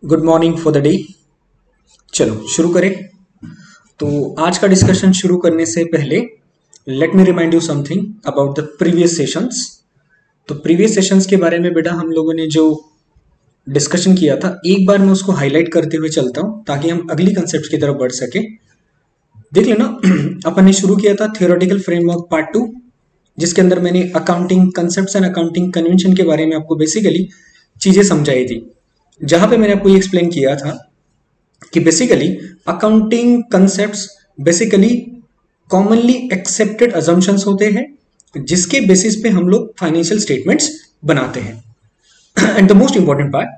Good morning for the day. चलो शुरू करें। तो आज का डिस्कशन शुरू करने से पहले let me remind you something about the previous sessions. तो प्रीवियस सेशंस के बारे में बेटा हम लोगों ने जो डिस्कशन किया था एक बार मैं उसको हाईलाइट करते हुए चलता हूं ताकि हम अगली कंसेप्ट की तरफ बढ़ सके। देख लेना अपन ने शुरू किया था थियोरेटिकल फ्रेमवर्क पार्ट 2, जिसके अंदर मैंने accounting concepts and accounting convention के बारे में आपको बेसिकली चीजें समझाई थी, जहां पे मैंने आपको ये एक्सप्लेन किया था कि basically accounting concepts basically commonly accepted assumptions होते हैं जिसके बेसिस पे हम लोग फाइनेंशियल स्टेटमेंट्स बनाते हैं। And the most important part,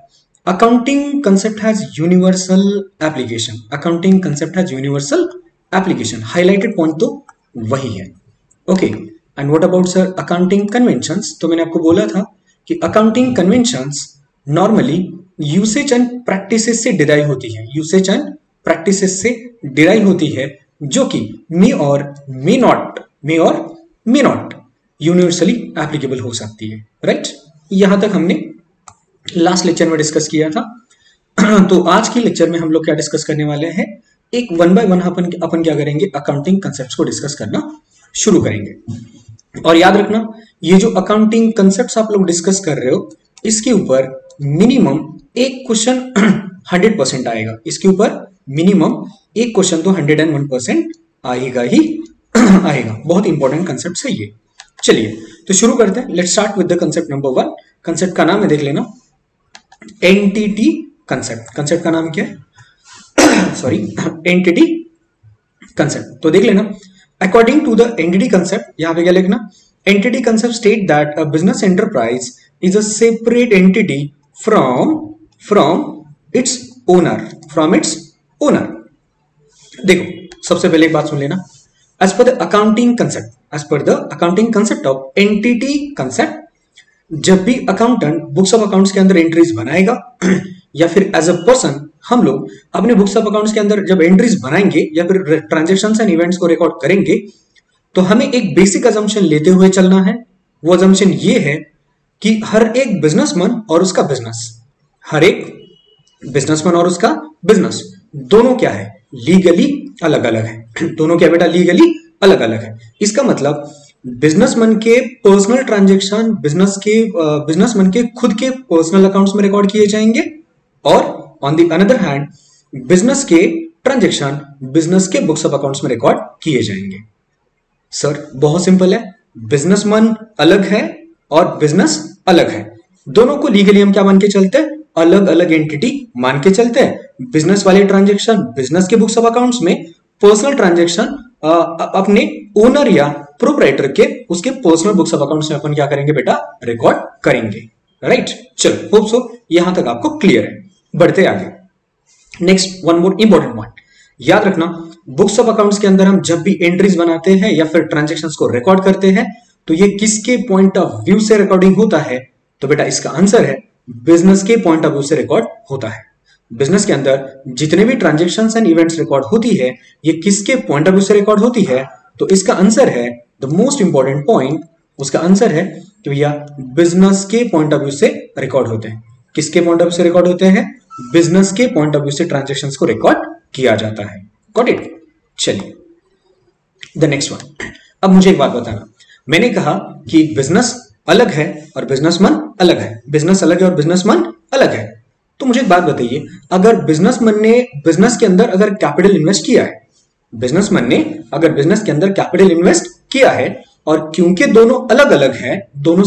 accounting concept has universal application. Accounting concept has universal application, highlighted point तो वही है। Okay, and what about sir accounting conventions? तो मैंने आपको बोला था कि accounting conventions normally usage and practices से डिराइव होती है। यूसेज एंड प्रैक्टिसेस से डिराइव होती है जो कि मे और मे नॉट यूनिवर्सली एप्लीकेबल हो सकती है। राइट, यहां तक हमने लास्ट लेक्चर में डिस्कस किया था। तो आज के लेक्चर में हम लोग क्या डिस्कस करने वाले हैं, एक वन बाय वन अपन क्या करेंगे, अकाउंटिंग कंसेप्ट्स को डिस्कस करना शुरू करेंगे। और याद रखना, ये जो अकाउंटिंग कंसेप्ट्स आप लोग डिस्कस कर रहे हो इसके ऊपर मिनिमम एक क्वेश्चन 100% आएगा। इसके ऊपर मिनिमम एक क्वेश्चन तो 101% आएगा ही आएगा। बहुत इंपॉर्टेंट कंसेप्ट है ये। चलिए तो शुरू करते हैं। Let's start with the concept number 1। Concept का नाम है, देख लेना, एंटिटी कंसेप्ट। कंसेप्ट का नाम क्या है? Sorry, entity concept. तो देख लेना, according to the entity concept, यहां पे क्या लिखना, entity concept state that a business enterprise is a separate entity from its owner देखो सबसे पहले एक बात सुन लेना। as per the accounting concept of entity concept, जब भी अकाउंटेंट बुक्स ऑफ अकाउंट्स के अंदर एंट्रीज बनाएगा या फिर एज अ पर्सन हम लोग अपने बुक्स ऑफ अकाउंट्स के अंदर जब एंट्रीज बनाएंगे या फिर ट्रांजेक्शंस एंड इवेंट्स को रिकॉर्ड करेंगे, तो हमें एक बेसिक अजम्पशन लेते हुए चलना है। वो अजम्पशन ये है कि हर एक बिजनेसमैन और उसका बिजनेस दोनों क्या है, लीगली अलग अलग है। दोनों क्या बेटा, लीगली अलग अलग है। इसका मतलब बिजनेसमैन के पर्सनल ट्रांजेक्शन बिजनेसमैन के खुद के पर्सनल अकाउंट्स में रिकॉर्ड किए जाएंगे, और on the another hand business के ट्रांजेक्शन बिजनेस के बुक्स ऑफ अकाउंट्स में रिकॉर्ड किए जाएंगे। सर बहुत सिंपल है, बिजनेसमैन अलग है और बिजनेस अलग है। दोनों को लीगली हम क्या मान के चलते हैं, अलग अलग एंटिटी मान के चलते हैं। बिजनेस वाले ट्रांजेक्शन बिजनेस के बुक्स ऑफ अकाउंट्स में, पर्सनल ट्रांजेक्शन अपने ओनर या प्रोप्राइटर के उसके पर्सनल बुक्स ऑफ अकाउंट्स में अपन क्या करेंगे बेटा, रिकॉर्ड करेंगे। राइट, चलो होप सो यहां तक आपको क्लियर है। बढ़ते आगे। Next one more important point, याद रखना, बुक्स ऑफ अकाउंट्स के अंदर हम जब भी एंट्रीज बनाते हैं या फिर ट्रांजैक्शंस को रिकॉर्ड करते हैं तो ये किसके पॉइंट ऑफ व्यू से रिकॉर्डिंग होता है? तो बेटा इसका आंसर है बिजनेस के पॉइंट ऑफ व्यू से रिकॉर्ड होता है। बिजनेस के अंदर जितने भी ट्रांजैक्शंस एंड इवेंट्स रिकॉर्ड होती है ये किसके पॉइंट ऑफ व्यू से रिकॉर्ड होती है? तो इसका आंसर है, द मोस्ट इंपॉर्टेंट पॉइंट, उसका आंसर है कि भैया बिजनेस के पॉइंट ऑफ व्यू से रिकॉर्ड होते हैं। किसके पॉइंट ऑफ व्यू से रिकॉर्ड होते हैं? बिजनेस के पॉइंट ऑफ व्यू से ट्रांजैक्शंस को रिकॉर्ड किया जाता है। Got it? चलिए द नेक्स्ट वन। अब मुझे एक बात बताना, मैंने कहा कि बिजनेस अलग है और बिजनेसमैन अलग है, बिजनेस अलग है और बिजनेसमैन अलग है। तो मुझे एक बात बताइए, अगर बिजनेसमैन ने बिजनेस के अंदर अगर कैपिटल इन्वेस्ट किया है, बिजनेसमैन ने अगर बिजनेस के अंदर कैपिटल इन्वेस्ट किया है, और क्योंकि दोनों अलग अलग है, दोनों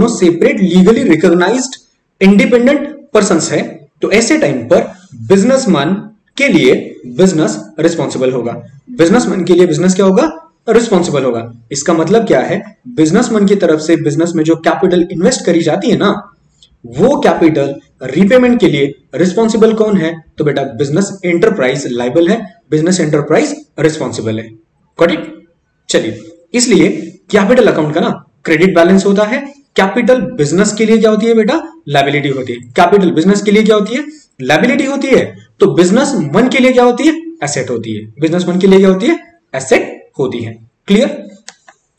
separate legally recognised independent persons है, तो ऐसे टाइम पर बिजनेसमैन के लिए बिजनेस रिस्पॉन्सिबल होगा। बिजनेसमैन के लिए बिजनेस क्या होगा? रिस्पॉन्सिबल होगा। इसका मतलब क्या है, बिजनेसमैन की तरफ से बिजनेस में जो कैपिटल इन्वेस्ट करी जाती है ना, वो कैपिटल रीपेमेंट के लिए रिस्पॉन्सिबल कौन है? तो बेटा बिजनेस एंटरप्राइज लायबल है, बिजनेस एंटरप्राइज रिस्पॉन्सिबल है। Got it? चलिए, इसलिए कैपिटल अकाउंट का ना क्रेडिट बैलेंस होता है। कैपिटल बिजनेस के लिए क्या होती है बेटा? लायबिलिटी होती है। कैपिटल बिजनेस के लिए क्या होती है? लायबिलिटी होती है। तो बिजनेस मन के लिए क्या होती है? एसेट होती है। बिजनेस मन के लिए क्या होती है? एसेट होती है। क्लियर?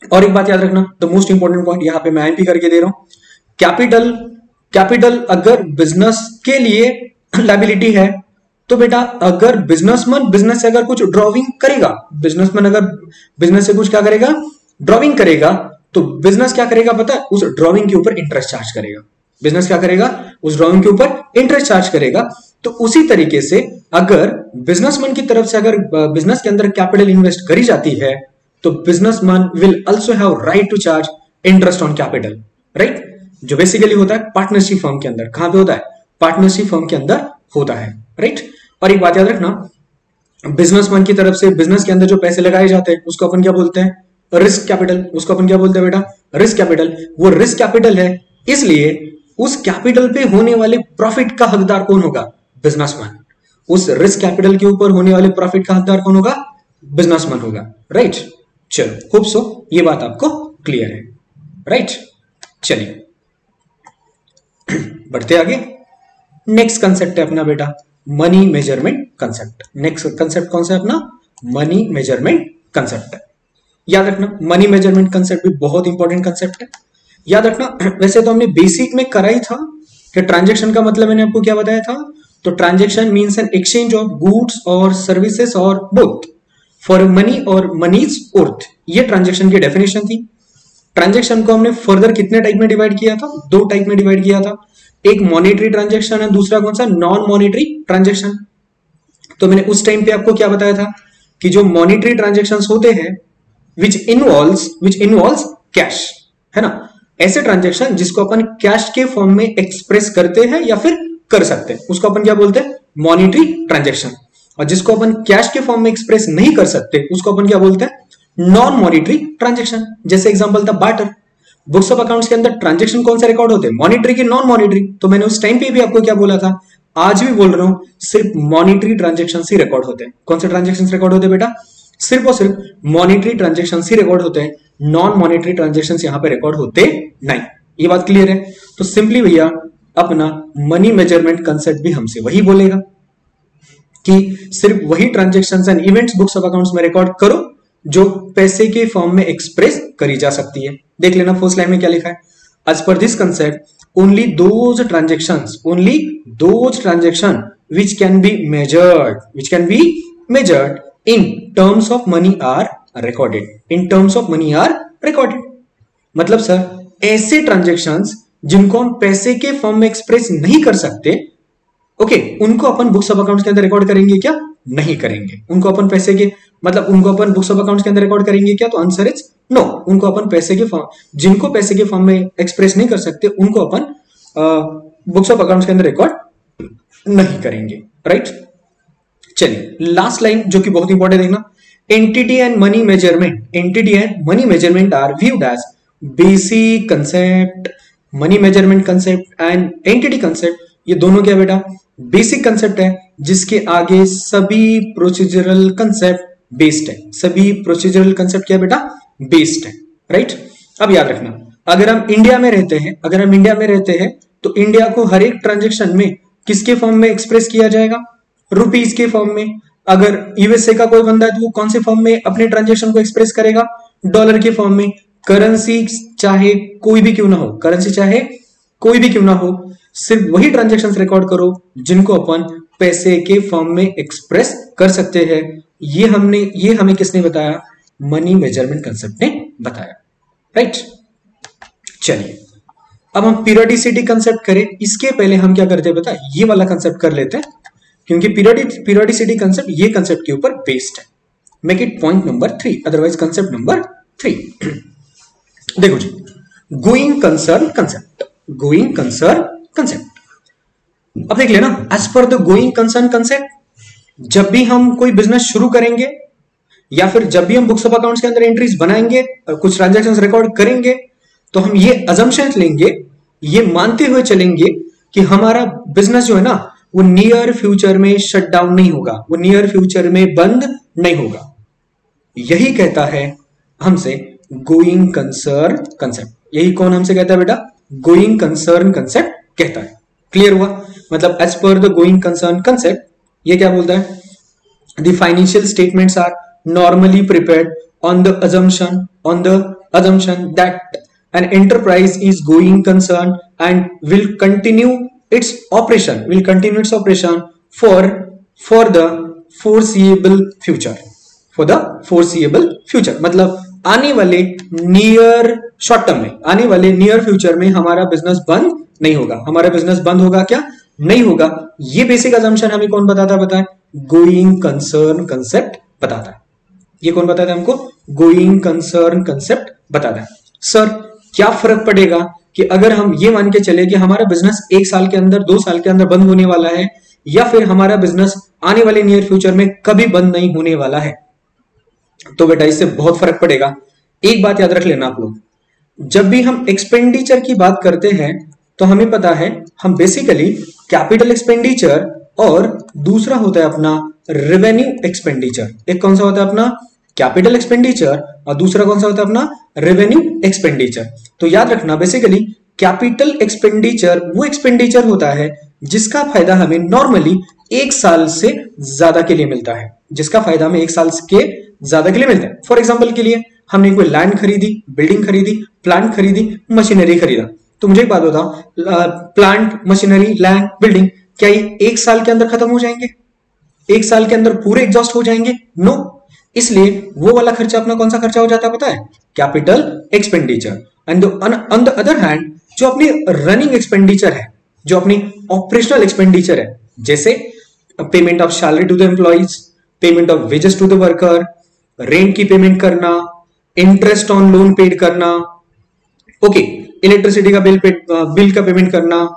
और एक बात याद रखना, द मोस्ट इंपॉर्टेंट पॉइंट, यहां पे मैं आईएमपी करके दे रहा हूं, कैपिटल कैपिटल अगर बिजनेस के लिए लायबिलिटी है तो बेटा अगर बिजनेसमैन बिजनेस से अगर कुछ ड्रॉविंग करेगा, बिजनेसमैन अगर बिजनेस से कुछ क्या करेगा, ड्रॉविंग करेगा, तो बिजनेस क्या करेगा पता है, उस ड्रॉविंग के ऊपर इंटरेस्ट चार्ज करेगा। बिजनेस क्या करेगा, उस ड्रॉविंग के ऊपर इंटरेस्ट चार्ज करेगा। तो उसी तरीके से अगर बिजनेसमैन की तरफ से अगर बिजनेस के अंदर कैपिटल इन्वेस्ट करी जाती है तो businessman will also have right to charge interest on capital, right, जो बेसिकली होता है पार्टनरशिप फर्म के अंदर। कहां पे होता है, पार्टनरशिप फर्म के अंदर होता है, राइट। और एक बात याद रखना, बिजनेसमैन की तरफ से बिजनेस के अंदर जो पैसे लगाए जाते हैं उसको अपन क्या बोलते हैं, रिस्क कैपिटल। उसको अपन क्या बोलते हैं बेटा, रिस्क कैपिटल। वो रिस्क कैपिटल है, इसलिए उस कैपिटल पे होने वाले प्रॉफिट का हकदार कौन होगा, बिजनेसमैन। उस रिस्क कैपिटल के ऊपर होने वाले प्रॉफिट का हकदार कौन होगा, बिजनेसमैन होगा, राइट। चलो, होप सो ये बात आपको क्लियर है, राइट। चलिए बढ़ते आगे। नेक्स्ट कंसेप्ट है अपना बेटा money measurement concept. Next concept कौन सा है अपना, मनी मेजरमेंट कंसेप्ट है। याद रखना मनी मेजरमेंट कंसेप्ट भी बहुत इंपॉर्टेंट कंसेप्ट है, याद रखना। वैसे तो हमने बेसिक में करा ही था कि ट्रांजैक्शन का मतलब मैंने आपको क्या बताया था, तो transaction means an exchange of goods और सर्विसेज और बोथ फॉर मनी और मनीज वर्थ। ये ट्रांजैक्शन की डेफिनेशन थी। ट्रांजैक्शन को हमने फर्दर कितने टाइप में डिवाइड किया था, दो टाइप में डिवाइड किया था। एक मॉनेटरी ट्रांजैक्शन है, दूसरा कौन सा, नॉन मॉनेटरी ट्रांजैक्शन। तो मैंने उस टाइम पे आपको क्या बताया था कि जो मॉनेटरी ट्रांजैक्शंस होते हैं विच इन्वॉल्व्स कैश, है ना, ऐसे ट्रांजैक्शन जिसको अपन कैश के फॉर्म में एक्सप्रेस करते हैं या फिर कर सकते हैं उसको अपन क्या बोलते हैं, मॉनेटरी ट्रांजैक्शन। और जिसको अपन कैश के फॉर्म में एक्सप्रेस नहीं कर सकते उसको अपन क्या बोलते हैं, नॉन मॉनेटरी ट्रांजैक्शन। जैसे एग्जांपल था बार्टर। बुक्स ऑफ अकाउंट्स के अंदर ट्रांजैक्शन कौन से रिकॉर्ड होते हैं, मॉनेटरी की नॉन मॉनेटरी। तो मैंने उस टाइम पे भी आपको क्या बोला था, आज भी बोल रहा हूं, सिर्फ मॉनेटरी ट्रांजैक्शन ही रिकॉर्ड होते हैं। कौन से ट्रांजैक्शन रिकॉर्ड होते हैं बेटा, सिर्फ और सिर्फ मॉनेटरी ट्रांजैक्शन ही रिकॉर्ड होते हैं, नॉन मॉनेटरी ट्रांजैक्शन यहां पे रिकॉर्ड होते नहीं। ये बात क्लियर है। तो सिंपली भैया अपना मनी मेजरमेंट कंसेप्ट भी हमसे वही बोलेगा कि सिर्फ वही transactions and events books of accounts में रिकॉर्ड करो जो पैसे के फॉर्म में एक्सप्रेस करी जा सकती है। देख लेना फर्स्ट लाइन में क्या लिखा है, as per this concept only those transaction which can be measured in terms of money are recorded। मतलब सर ऐसे ट्रांजैक्शंस जिनको हम पैसे के फॉर्म में एक्सप्रेस नहीं कर सकते, ओके, उनको अपन बुक्स ऑफ अकाउंट्स के अंदर रिकॉर्ड करेंगे क्या, नहीं करेंगे। उनको अपन पैसे के मतलब उनको अपन बुक्स ऑफ अकाउंट्स के अंदर रिकॉर्ड करेंगे क्या, तो आंसर इज नो। उनको अपन पैसे के फॉर्म, जिनको पैसे के फॉर्म में एक्सप्रेस नहीं कर सकते उनको अपन बुक्स ऑफ अकाउंट्स के अंदर रिकॉर्ड नहीं करेंगे, राइट। चलिए लास्ट लाइन जो कि बहुत इंपॉर्टेंट देखना, entity and money measurement are viewed as basic concept. Money measurement concept and entity concept ये दोनों क्या बेटा, बेसिक कंसेप्ट है जिसके आगे सभी प्रोसीजरल कंसेप्ट बेस्ड है। सभी प्रोसीजरल कंसेप्ट क्या बेटा, बेस्ड है, राइट। अब याद रखना अगर हम इंडिया में रहते हैं तो इंडिया को हर एक ट्रांजैक्शन में किसके फॉर्म में एक्सप्रेस किया जाएगा, रुपीस के फॉर्म में। अगर यूएसए का कोई बंदा है तो वो कौन से फॉर्म में अपने ट्रांजैक्शन को एक्सप्रेस करेगा, डॉलर के फॉर्म में। करेंसी चाहे कोई भी क्यों ना हो, सिर्फ वही ट्रांजैक्शंस रिकॉर्ड करो जिनको अपन पैसे के फॉर्म में एक्सप्रेस कर सकते हैं। ये हमें किसने बताया, मनी मेजरमेंट कंसेप्ट ने बताया, राइट। चलिए अब हम पीरियोडिसिटी कंसेप्ट करें, इसके पहले हम क्या करते हैं बता, ये वाला कंसेप्ट कर लेते हैं क्योंकि पीरियोडिसिटी कंसेप्ट ये कंसेप्ट के ऊपर बेस्ड है। Make it point number 3, otherwise concept number 3। देखो जी, गोइंग कंसर्न कंसेप्ट। अब देख लेना, as per the going concern concept, जब भी हम कोई बिजनेस शुरू करेंगे या फिर जब भी हम बुक्स ऑफ अकाउंट्स के अंदर एंट्रीज बनाएंगे और कुछ ट्रांजैक्शंस रिकॉर्ड करेंगे तो हम ये अजम्पशंस लेंगे, ये मानते हुए चलेंगे कि हमारा बिजनेस जो है ना वो नियर फ्यूचर में शट डाउन नहीं होगा, वो नियर फ्यूचर में बंद नहीं होगा। यही कहता है हमसे गोइंग कंसर्न कंसेप्ट। यही कौन हमसे कहता है बेटा, गोइंग कंसर्न कंसेप्ट कहता है। क्लियर हुआ, मतलब as per the going concern concept ये क्या बोलता है, the financial statements are normally prepared on the assumption that an enterprise is going concern and will continue its operation for the foreseeable future मतलब आने वाले near future में हमारा business बंद नहीं होगा। हमारा बिजनेस बंद होगा क्या? नहीं होगा। ये बेसिक अजम्पशन हमें कौन बताता है? गोइंग कंसर्न कंसेप्ट बताता है। ये कौन बताता है हमको? गोइंग कंसर्न कंसेप्ट बताता है। सर क्या फर्क पड़ेगा कि अगर हम ये मान के चले कि हमारा बिजनेस 1 साल के अंदर 2 साल के अंदर बंद होने वाला है, या फिर हमारा बिजनेस आने वाले नियर फ्यूचर में कभी बंद नहीं होने वाला है? तो बेटा इससे बहुत फर्क पड़ेगा। एक बात याद रख लेना आप लोग, जब भी हम एक्सपेंडिचर की बात करते हैं तो हमें पता है हम बेसिकली कैपिटल एक्सपेंडिचर और दूसरा होता है अपना रेवेन्यू एक्सपेंडिचर। एक कौन सा होता है अपना? कैपिटल एक्सपेंडिचर, और दूसरा कौन सा होता है अपना? Revenue expenditure. तो याद रखना बेसिकली कैपिटल एक्सपेंडिचर वो एक्सपेंडिचर होता है जिसका फायदा हमें नॉर्मली 1 साल से ज्यादा के लिए मिलता है। जिसका फायदा हमें 1 साल के ज्यादा के लिए मिलता है। फॉर एग्जाम्पल के लिए हमने कोई लैंड खरीदी, बिल्डिंग खरीदी, प्लांट खरीदी, मशीनरी खरीदा। तो मुझे एक बात बताओ, प्लांट, मशीनरी, लैंड, बिल्डिंग क्या ये 1 साल के अंदर खत्म हो जाएंगे? 1 साल के अंदर पूरे एग्जॉस्ट हो जाएंगे? नो। इसलिए वो वाला खर्चा अपना कौन सा खर्चा हो जाता है पता है? Capital expenditure. And on the other hand जो अपनी रनिंग एक्सपेंडिचर है, जो अपनी ऑपरेशनल एक्सपेंडिचर है, जैसे payment of salary to the employees, payment of wages to the worker, rent की पेमेंट करना, इंटरेस्ट ऑन लोन पेड करना, ओके, इलेक्ट्रिसिटी का बिल का पेमेंट करना,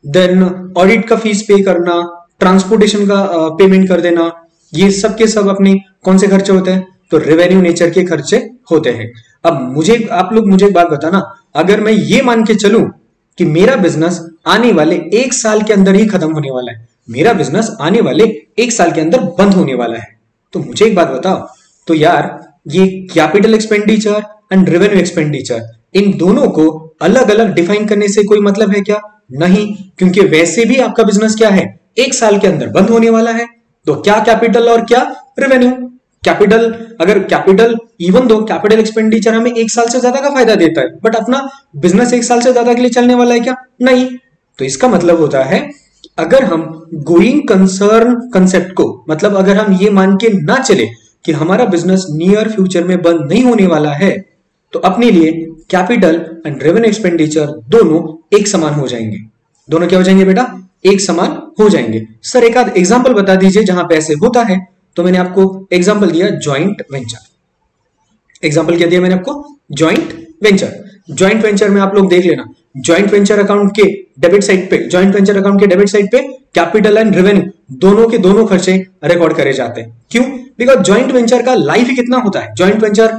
देन ऑडिट का फीस पे करना, ट्रांसपोर्टेशन का पेमेंट कर देना, ये सब के सब अपने कौन से खर्चे होते हैं? तो रेवेन्यू नेचर के खर्चे होते हैं। अब आप लोग मुझे एक बात बताना, अगर मैं ये मान के चलूं कि मेरा बिजनेस आने वाले 1 साल के अंदर ही खत्म होने वाला है, मेरा बिजनेस आने वाले 1 साल के अंदर बंद होने वाला है, तो मुझे एक बात बताओ, तो यार ये capital expenditure and revenue expenditure in दोनों को अलग अलग डिफाइन करने से कोई मतलब है क्या? नहीं, क्योंकि वैसे भी आपका बिजनेस क्या है? 1 साल के अंदर बंद होने वाला है। तो क्या कैपिटल और क्या रेवेन्यू? कैपिटल, अगर capital, even though capital expenditure हमें 1 साल से ज्यादा का फायदा देता है, बट अपना बिजनेस 1 साल से ज्यादा के लिए चलने वाला है क्या? नहीं। तो इसका मतलब होता है अगर हम गोइंग कंसर्न कंसेप्ट को, मतलब अगर हम ये मान के ना चले कि हमारा बिजनेस नियर फ्यूचर में बंद नहीं होने वाला है, तो अपने लिए कैपिटल एंड रेवेन्यू एक्सपेंडिचर दोनों एक समान हो जाएंगे। दोनों क्या हो जाएंगे बेटा? एक समान हो जाएंगे। सर एक आध एग्जांपल बता दीजिए जहां पे ऐसे होता है। तो मैंने आपको एग्जांपल दिया जॉइंट वेंचर। एग्जांपल क्या दिया मैंने आपको? Joint venture. जॉइंट वेंचर में आप लोग देख लेना, जॉइंट वेंचर अकाउंट के डेबिट साइड पे कैपिटल एंड रेवेन्यू दोनों के दोनों खर्चे रिकॉर्ड करे जाते हैं। क्यों? बिकॉज जॉइंट वेंचर का लाइफ ही कितना होता है? जॉइंट वेंचर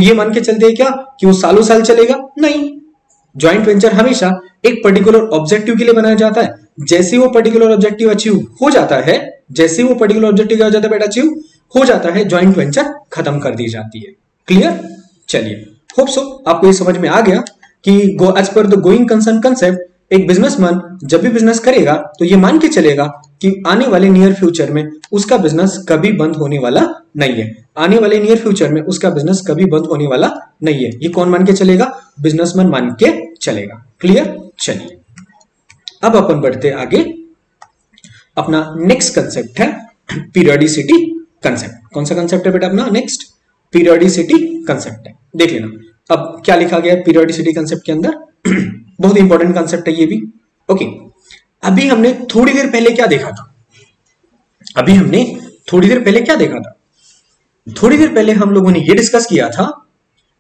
ये मान के चलते हैं क्या कि वो सालों साल चलेगा? नहीं। जॉइंट वेंचर हमेशा एक पर्टिकुलर ऑब्जेक्टिव के लिए बनाया जाता है। जैसे वो पर्टिकुलर ऑब्जेक्टिव अचीव हो जाता है, अचीव हो जाता है, जॉइंट वेंचर खत्म कर दी जाती है। क्लियर? चलिए, होप सो आपको ये समझ में आ गया कि as per the going concern concept एक बिजनेसमैन जब भी बिजनेस करेगा तो ये मान के चलेगा कि आने वाले नियर फ्यूचर में उसका बिजनेस कभी बंद होने वाला नहीं है। आने वाले नियर फ्यूचर में उसका बिजनेस कभी बंद होने वाला नहीं है। ये कौन मान के चलेगा? बिजनेसमैन मान के चलेगा। क्लियर? चलिए, अब अपन बढ़ते आगे। अपना नेक्स्ट कंसेप्ट है पीरियोडिसिटी कंसेप्ट। कौन सा कंसेप्ट है बेटा अपना? नेक्स्ट पीरियोडिसिटी कंसेप्ट है। देख लेना अब क्या लिखा गया है पीरियोडिसिटी कंसेप्ट के अंदर। बहुत इंपॉर्टेंट कंसेप्ट है ये भी। ओके, अभी हमने थोड़ी देर पहले क्या देखा था? थोड़ी देर पहले हम लोगों ने ये डिस्कस किया था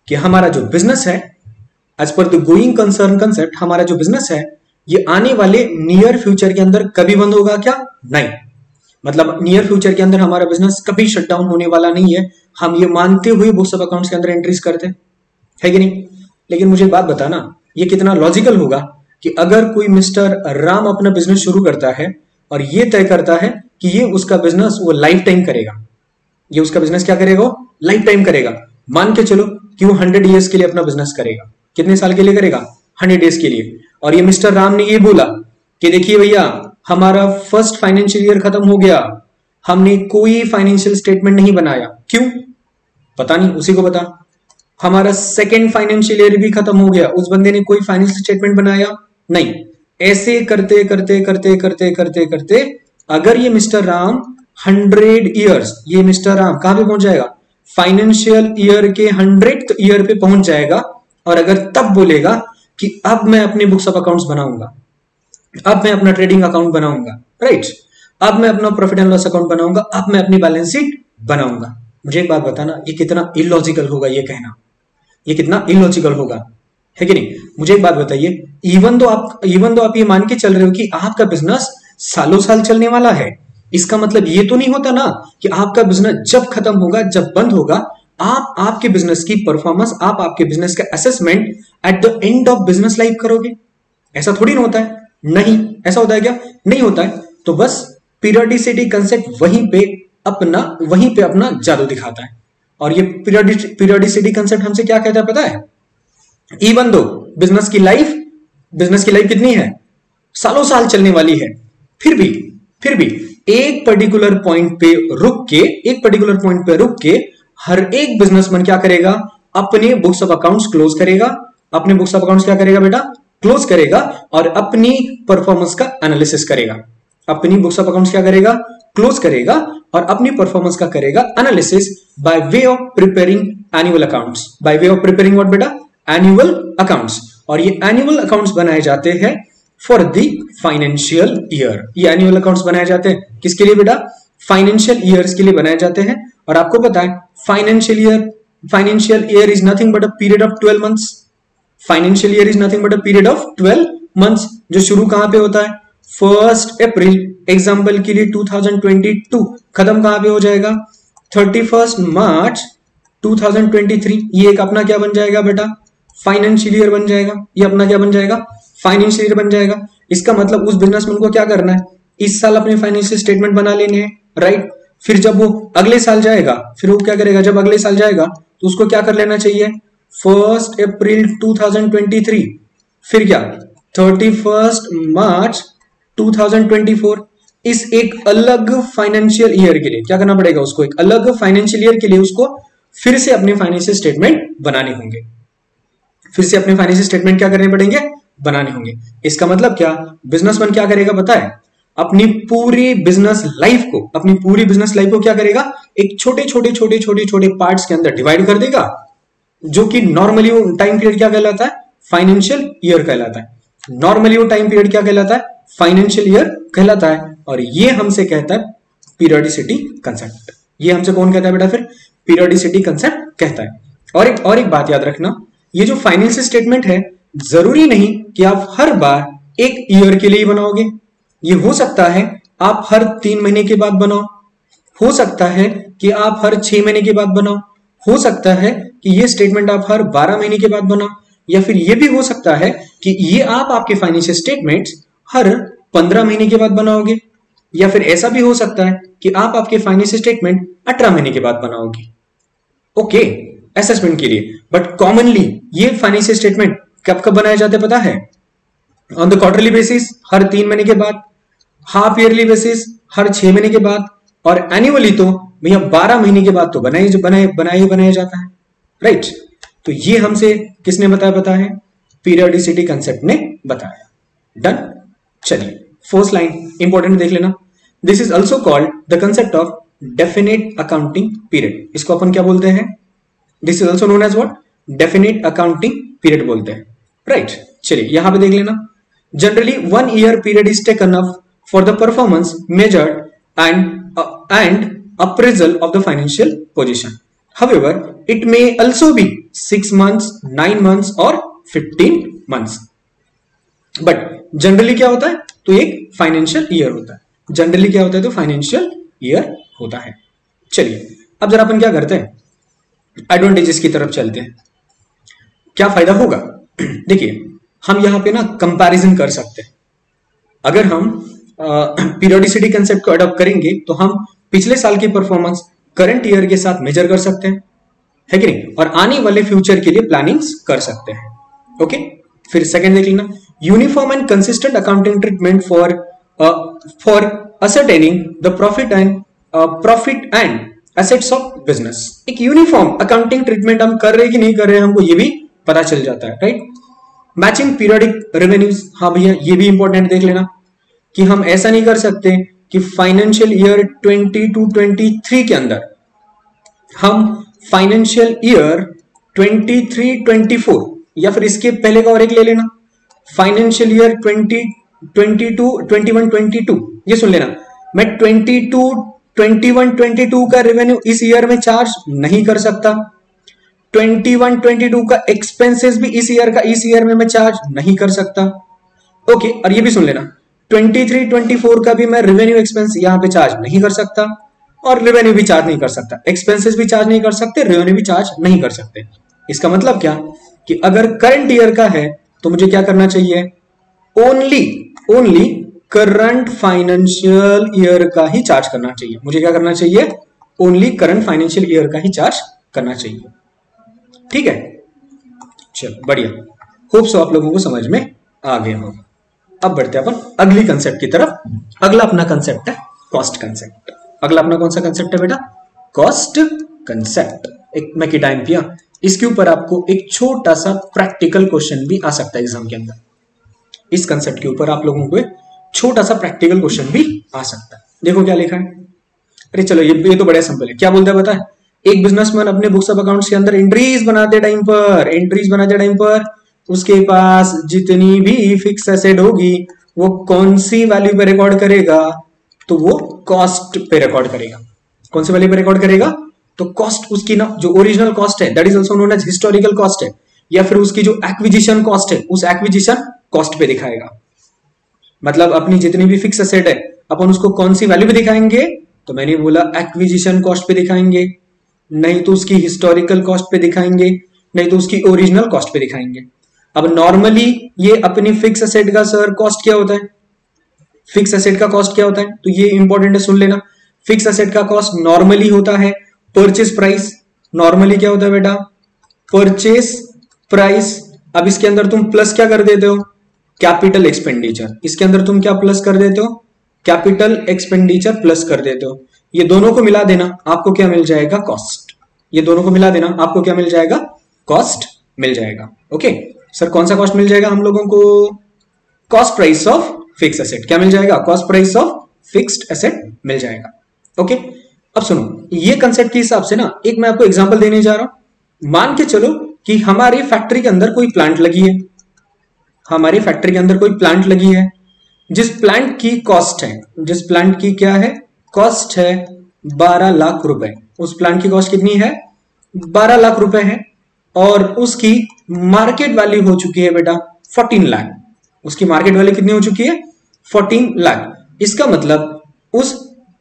कि हमारा जो बिजनेस है, as per the going concern concept, हमारा जो बिजनेस है ये आने वाले नियर फ्यूचर के अंदर कभी बंद होगा क्या? नहीं। मतलब नियर फ्यूचर के अंदर हमारा बिजनेस कभी शट डाउन होने वाला नहीं है। हम ये मानते हुए बुक्स ऑफ अकाउंट्स के अंदर एंट्रीज करते हैं, है कि नहीं? लेकिन मुझे बात बताना, ये कितना लॉजिकल होगा कि अगर कोई मिस्टर राम अपना बिजनेस शुरू करता है और ये तय करता है कि ये उसका बिजनेस वो लाइफ टाइम करेगा, ये उसका बिजनेस क्या करेगा? लाइफ टाइम करेगा। मान के चलो कि वो 100 ईयर्स के लिए अपना बिजनेस करेगा। कितने साल के लिए करेगा? 100 डेज के लिए। और ये मिस्टर राम ने ये बोला कि देखिए भैया, हमारा फर्स्ट फाइनेंशियल ईयर खत्म हो गया, हमने कोई फाइनेंशियल स्टेटमेंट नहीं बनाया। क्यों? पता नहीं, उसी को बता। हमारा सेकेंड फाइनेंशियल ईयर भी खत्म हो गया, उस बंदे ने कोई फाइनेंशियल स्टेटमेंट बनाया नहीं। ऐसे करते करते करते करते करते करते अगर ये मिस्टर राम 100 ईयर्स, ये मिस्टर राम कहां पे पहुंच जाएगा, फाइनेंशियल ईयर के 100th ईयर पे पहुंच जाएगा। और अगर तब बोलेगा कि अब मैं अपने बुक्स ऑफ अकाउंट्स बनाऊंगा, अब मैं अपना ट्रेडिंग अकाउंट बनाऊंगा, राइट, अब मैं अपना प्रॉफिट एंड लॉस अकाउंट बनाऊंगा, अब मैं अपनी बैलेंस शीट बनाऊंगा, मुझे एक बात बताना, ये कितना इलॉजिकल होगा ये कहना, ये कितना इलॉजिकल होगा, है कि नहीं? मुझे एक बात बताइए, इवन दो आप ये मान के चल रहे हो कि आपका बिजनेस सालों साल चलने वाला है, इसका मतलब ये तो नहीं होता ना कि आपका बिजनेस जब खत्म होगा, जब बंद होगा, आप आपके बिजनेस की परफॉर्मेंस, आप आपके बिजनेस का assessment at the end of business life करोगे। ऐसा थोड़ी ना होता है, नहीं ऐसा होता है क्या? नहीं होता है। तो बस पीरियोडिसिटी कंसेप्ट वहीं पे अपना जादू दिखाता है। और ये पीरियोडिसिटी कंसेप्ट हमसे क्या कहता है पता है? इवन दो बिजनेस की लाइफ कितनी है, सालों साल चलने वाली है, फिर भी एक पर्टिकुलर पॉइंट पे रुक के हर एक बिजनेसमैन क्या करेगा, अपने बुक्स ऑफ अकाउंट्स क्लोज करेगा। अपने बुक्स ऑफ अकाउंट्स क्या करेगा बेटा? क्लोज करेगा और अपनी परफॉर्मेंस का एनालिसिस करेगा। अपनी बुक्स ऑफ अकाउंट्स क्या करेगा? क्लोज करेगा और अपनी परफॉर्मेंस का करेगा analysis by way of preparing annual accounts. By way of preparing what बेटा? Annual accounts. और ये एनुअल अकाउंट्स बनाए जाते हैं फॉर द फाइनेंशियल ईयर। ये एनुअल अकाउंट्स बनाए जाते हैं किसके लिए बेटा? फाइनेंशियल ईयर्स के लिए बनाए जाते हैं। और आपको पता है financial year is nothing but a period of 12 months. Financial year is nothing but a period of 12 months, जो शुरू कहां पे होता है? 1 अप्रैल एग्जाम्पल के लिए 2022, खत्म कहां पे हो जाएगा? 31 मार्च 2023। ये एक अपना क्या बन जाएगा बेटा? फाइनेंशियल ईयर बन जाएगा। ये अपना क्या बन जाएगा? फाइनेंशियल ईयर बन जाएगा। इसका मतलब उस बिजनेसमैन को क्या करना है? इस साल अपने फाइनेंशियल स्टेटमेंट बना लेने हैं, राइट। फिर जब वो अगले साल जाएगा, फिर वो क्या करेगा? जब अगले साल जाएगा तो उसको क्या कर लेना चाहिए? 1 अप्रैल 2023, फिर क्या? 31 मार्च 2024। इस एक अलग फाइनेंशियल ईयर के लिए क्या करना पड़ेगा उसको? एक अलग फाइनेंशियल ईयर के लिए उसको फिर से अपने फाइनेंशियल स्टेटमेंट बनाने होंगे। फिर से अपने फाइनेंशियल स्टेटमेंट क्या करने पड़ेंगे? बनाने होंगे। इसका मतलब क्या? बिजनेसमैन क्या करेगा पता है? अपनी पूरी बिजनेस लाइफ को क्या करेगा? एक छोटे पार्ट्स के अंदर डिवाइड कर देगा, जो कि नॉर्मली वो टाइम पीरियड क्या कहलाता है? फाइनेंशियल ईयर कहलाता है। नॉर्मली वो टाइम पीरियड क्या कहलाता है? फाइनेंशियल ईयर कहलाता है। और ये हमसे कहता है पीरियोडिसिटी कंसेप्ट। ये हमसे कौन कहता है बेटा? फिर पीरियोडिसिटी कंसेप्ट कहता है। और एक बात याद रखना, ये जो फाइनेंशियल स्टेटमेंट है, जरूरी नहीं कि आप हर बार एक ईयर के लिए ही बनाओगे। ये हो सकता है आप हर 3 महीने के बाद बनाओ, हो सकता है कि आप हर 6 महीने के बाद बनाओ, हो सकता है कि ये स्टेटमेंट आप हर 12 महीने के बाद बनाओ, या फिर ये भी हो सकता है कि ये आप आपके फाइनेंशियल स्टेटमेंट्स हर 15 महीने के बाद बनाओगे, या फिर ऐसा भी हो सकता है कि आप आपके फाइनेंशियल स्टेटमेंट 18 महीने के बाद बनाओगे, ओके, असेसमेंट के लिए। बट कॉमनली ये फाइनेंशियल स्टेटमेंट कब कब बनाए जाते पता है? ऑन द क्वार्टरली बेसिस हर 3 महीने के बाद, हाफ ईयरली बेसिस हर 6 महीने के बाद, और एनुअली तो भैया 12 महीने के बाद तो बनाया जाता है, राइट। तो ये हमसे किसने बताया? पीरियोडिसिटी कंसेप्ट ने बताया। डन। चलिए फर्स्ट लाइन इंपॉर्टेंट देख लेना। This is also called the concept of definite accounting period. इसको अपन क्या बोलते हैं? This is also known as what? Definite accounting period बोलते हैं, राइट। चलिए यहां पे देख लेना। Generally 1 year period is taken up for the performance measured and appraisal of the financial position. However, it may also be 6 months, 9 months or 15 months. But generally क्या होता है? तो एक फाइनेंशियल ईयर होता है। जनरली क्या होता है? तो फाइनेंशियल ईयर होता है। चलिए अब जरा अपन क्या करते हैं, एडवांटेजेस की तरफ चलते हैं। क्या फायदा होगा? देखिए हम यहां पे ना कंपैरिजन कर सकते हैं। अगर हम पीरियोडिसिटी कंसेप्ट को अडॉप्ट करेंगे तो हम पिछले साल की परफॉर्मेंस करंट ईयर के साथ मेजर कर सकते हैं, है कि नहीं, और आने वाले फ्यूचर के लिए प्लानिंग्स कर सकते हैं, ओके। फिर सेकंड देख लेना, uniform and consistent accounting treatment for ascertaining the profit and assets of business. एक यूनिफॉर्म अकाउंटिंग ट्रीटमेंट हम कर रहे हैं कि नहीं कर रहे हैं हमको ये भी पता चल जाता है, राइट। मैचिंग पीरियोडिक रेवेन्यूज, हाँ भैया ये भी इंपॉर्टेंट देख लेना कि हम ऐसा नहीं कर सकते कि फाइनेंशियल ईयर 22-23 के अंदर हम फाइनेंशियल ईयर 23-24 या फिर इसके पहले का और एक ले लेना फाइनेंशियल ईयर 2022-21-22, ये सुन लेना, मैं 22-21-22 का रेवेन्यू इस ईयर में चार्ज नहीं कर सकता, 21-22 का एक्सपेंसेस भी इस ईयर में मैं चार्ज नहीं कर सकता। ओके, और ये भी सुन लेना 23-24 का भी मैं रेवेन्यू एक्सपेंस यहां पे चार्ज नहीं कर सकता और रेवेन्यू भी चार्ज नहीं कर सकता, एक्सपेंसेस भी चार्ज नहीं कर सकते, रेवेन्यू भी चार्ज नहीं कर सकते। इसका मतलब क्या कि अगर करंट ईयर का है तो मुझे क्या करना चाहिए, ओनली करंट फाइनेंशियल ईयर का ही चार्ज करना चाहिए। मुझे क्या करना चाहिए, ओनली करंट फाइनेंशियल ईयर का ही चार्ज करना चाहिए। ठीक है, चलो बढ़िया, होप सो आप लोगों को समझ में आ गया होगा। अब बढ़ते हैं अपन अगली कंसेप्ट की तरफ। अगला अपना कंसेप्ट है कॉस्ट कंसेप्ट। अगला अपना कौन सा कंसेप्ट है बेटा, कॉस्ट कंसेप्ट। एक मैं की टाइम पिया, इसके ऊपर आपको एक छोटा सा प्रैक्टिकल क्वेश्चन भी आ सकता है एग्जाम के अंदर। इस कंसेप्ट के ऊपर आप लोगों को एक छोटा सा प्रैक्टिकल क्वेश्चन भी आ सकता है। देखो क्या लिखा है, अरे चलो ये तो बड़ा सिंपल है। क्या बोलता है पता है, एक बिजनेसमैन अपने बुक्स ऑफ अकाउंट्स के अंदर एंट्रीज बनाते टाइम पर उसके पास जितनी भी फिक्स एसेट होगी वो कौन सी वैल्यू पे रिकॉर्ड करेगा, तो वो कॉस्ट पे रिकॉर्ड करेगा। कौन सी वैल्यू पे रिकॉर्ड करेगा, तो कॉस्ट उसकी ना जो ओरिजिनल कॉस्ट है that is also known as historical cost है, या फिर उसकी जो एक्विजिशन कॉस्ट है उस एक्विजिशन कॉस्ट पे दिखाएगा। मतलब अपनी जितनी भी फिक्स एसेट है अपन उसको कौन सी वैल्यू पे दिखाएंगे, तो मैंने बोला एक्विजिशन कॉस्ट पे दिखाएंगे, नहीं तो उसकी हिस्टोरिकल कॉस्ट पे दिखाएंगे, नहीं तो उसकी ओरिजिनल कॉस्ट पे दिखाएंगे। अब नॉर्मली ये अपनी फिक्स एसेट का सर कॉस्ट क्या होता है, फिक्स एसेट का कॉस्ट क्या होता है, तो ये इंपॉर्टेंट है, सुन लेना। फिक्स एसेट का कॉस्ट नॉर्मली होता है परचेस प्राइस। नॉर्मली क्या होता है बेटा, परचेस प्राइस। अब इसके अंदर तुम प्लस क्या कर देते हो, कैपिटल एक्सपेंडिचर। इसके अंदर तुम क्या प्लस कर देते हो, कैपिटल एक्सपेंडिचर प्लस कर देते हो। ये दोनों को मिला देना, आपको क्या मिल जाएगा, कॉस्ट। ये दोनों को मिला देना, आपको क्या मिल जाएगा, कॉस्ट मिल जाएगा। ओके सर, कौन सा कॉस्ट मिल जाएगा हम लोगों को, cost price of fix asset. क्या मिल जाएगा, cost price of fixed asset मिल जाएगा। ओके, अब सुनो, ये कंसेप्ट के हिसाब से ना एक मैं आपको एग्जांपल देने जा रहा हूं। मान के चलो कि हमारी फैक्ट्री के अंदर कोई प्लांट लगी है, हमारी फैक्ट्री के अंदर कोई प्लांट लगी है, जिस प्लांट की कॉस्ट है, जिस प्लांट की क्या है, कॉस्ट है 12 लाख रुपए। उस प्लांट की कॉस्ट कितनी है, 12 लाख रुपए है, और उसकी मार्केट वैल्यू हो चुकी है बेटा 14 लाख। उसकी मार्केट वैल्यू कितनी हो चुकी है, 14 लाख। इसका मतलब उस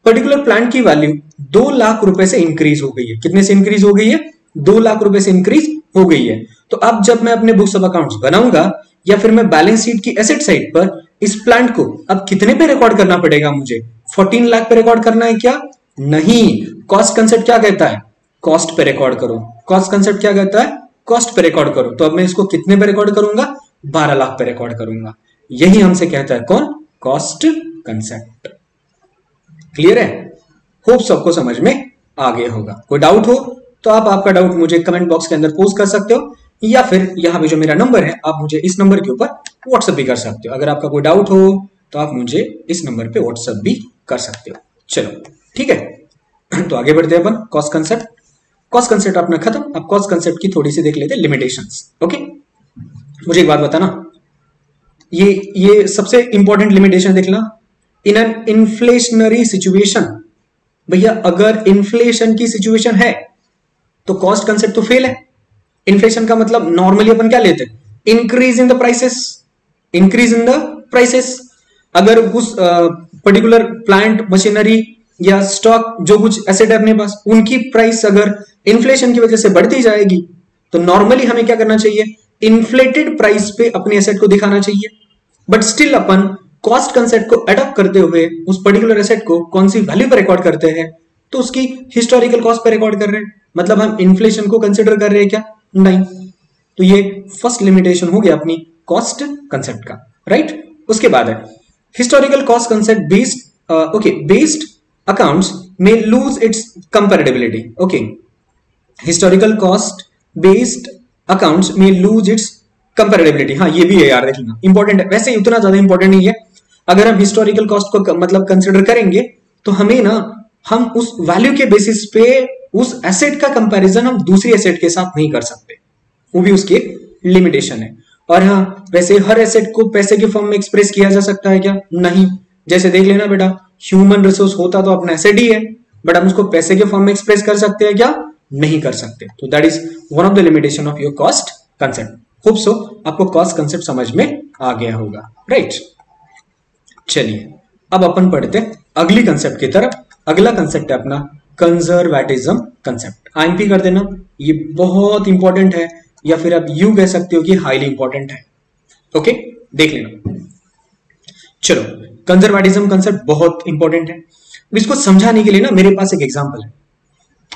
पर्टिकुलर प्लांट की वैल्यू 2 लाख रुपए से इंक्रीज हो गई है। कितने से इंक्रीज हो गई है, 2 लाख रुपए से इंक्रीज हो गई है। तो अब जब मैं अपने बुक्स ऑफ अकाउंट्स बनाऊंगा या फिर मैं बैलेंस शीट की एसेट साइड पर इस प्लांट को अब कितने पे रिकॉर्ड करना पड़ेगा मुझे, 14 लाख पे रिकॉर्ड करना है क्या, नहीं। कॉस्ट कंसेप्ट क्या कहता है, कॉस्ट पे रिकॉर्ड करो। कॉस्ट कंसेप्ट क्या कहता है, कॉस्ट पे रिकॉर्ड करो। तो अब मैं इसको कितने पे रिकॉर्ड करूंगा, 12 लाख पे रिकॉर्ड करूंगा। यही हमसे कहता है कौन, कॉस्ट कंसेप्ट। क्लियर है, होप सबको समझ में आ गया होगा। कोई डाउट हो तो आप आपका डाउट मुझे कमेंट बॉक्स के अंदर पोस्ट कर सकते हो, या फिर यहाँ पे जो मेरा नंबर है आप मुझे इस नंबर के ऊपर व्हाट्सएप भी कर सकते हो। अगर आपका कोई डाउट हो तो आप मुझे इस नंबर पे व्हाट्सएप भी कर सकते हो। चलो ठीक है, तो आगे बढ़ते हैं अपन कॉस्ट कंसेप्ट। कॉस्ट कंसेप्ट अपना खत्म। अब कॉस्ट कंसेप्ट की थोड़ी सी देख लेते हैं लिमिटेशंस। ओके, मुझे एक बात बताना, ये सबसे इंपॉर्टेंट लिमिटेशन देखना। इन एन इन्फ्लेशनरी सिचुएशन, भैया अगर इन्फ्लेशन की सिचुएशन है तो कॉस्ट कंसेप्ट तो फेल है। इन्फ्लेशन का मतलब नॉर्मली अपन क्या लेते हैं, increase in the prices, increase in the prices. अगर उस पर्टिकुलर प्लांट, मशीनरी या स्टॉक, जो कुछ एसेट है अपने पास, उनकी प्राइस अगर इन्फ्लेशन की वजह से बढ़ती जाएगी तो नॉर्मली हमें क्या करना चाहिए, इन्फ्लेटेड प्राइस पे अपने एसेट को दिखाना चाहिए। But still upon cost concept को अडॉप्ट करते हुए उस पर्टिकुलर एसेट को कौन सी वैल्यू पे रिकॉर्ड करते हैं, तो उसकी हिस्टोरिकल कॉस्ट पे रिकॉर्ड कर रहे हैं। मतलब हम इन्फ्लेशन को कंसिडर कर रहे हैं क्या, नहीं। तो ये फर्स्ट लिमिटेशन हो गया अपनी कॉस्ट कंसेप्ट का, राइट। उसके बाद है historical cost concept based, based accounts may lose its comparability. Okay, historical cost based accounts may lose its comparability. हाँ ये भी है यार, देखना इंपॉर्टेंट है, वैसे उतना ज्यादा इंपॉर्टेंट नहीं है। अगर हम हिस्टोरिकल कॉस्ट को मतलब कंसिडर करेंगे तो हमें ना, हम उस वैल्यू के बेसिस पे उस एसेट का कंपैरिजन हम दूसरी एसेट के साथ नहीं कर सकते, वो भी उसकी एक लिमिटेशन है। और हाँ, वैसे हर एसेट को पैसे के फॉर्म में एक्सप्रेस किया जा सकता है क्या? नहीं। जैसे देख लेना बेटा, ह्यूमन रिसोर्स होता तो अपना एसेट ही है, बट हम उसको पैसे के फॉर्म में एक्सप्रेस कर सकते हैं क्या? नहीं कर सकते। तो that is one of the limitation of your cost concept. Hope so आपको कॉस्ट कंसेप्ट समझ में आ गया होगा, राइट? चलिए अब अपन पढ़ते हैं अगली कंसेप्ट की तरफ। अगला कंसेप्ट है अपना कंजर्वेटिज्म कंसेप्ट। आईएमपी कर देना, ये बहुत इंपॉर्टेंट है, या फिर आप यूं कह सकते हो कि हाईली इंपॉर्टेंट है। ओके, देख लेना। चलो, कंजर्वेटिज्म कंसेप्ट बहुत इंपॉर्टेंट है। इसको समझाने के लिए ना मेरे पास एक एग्जांपल है।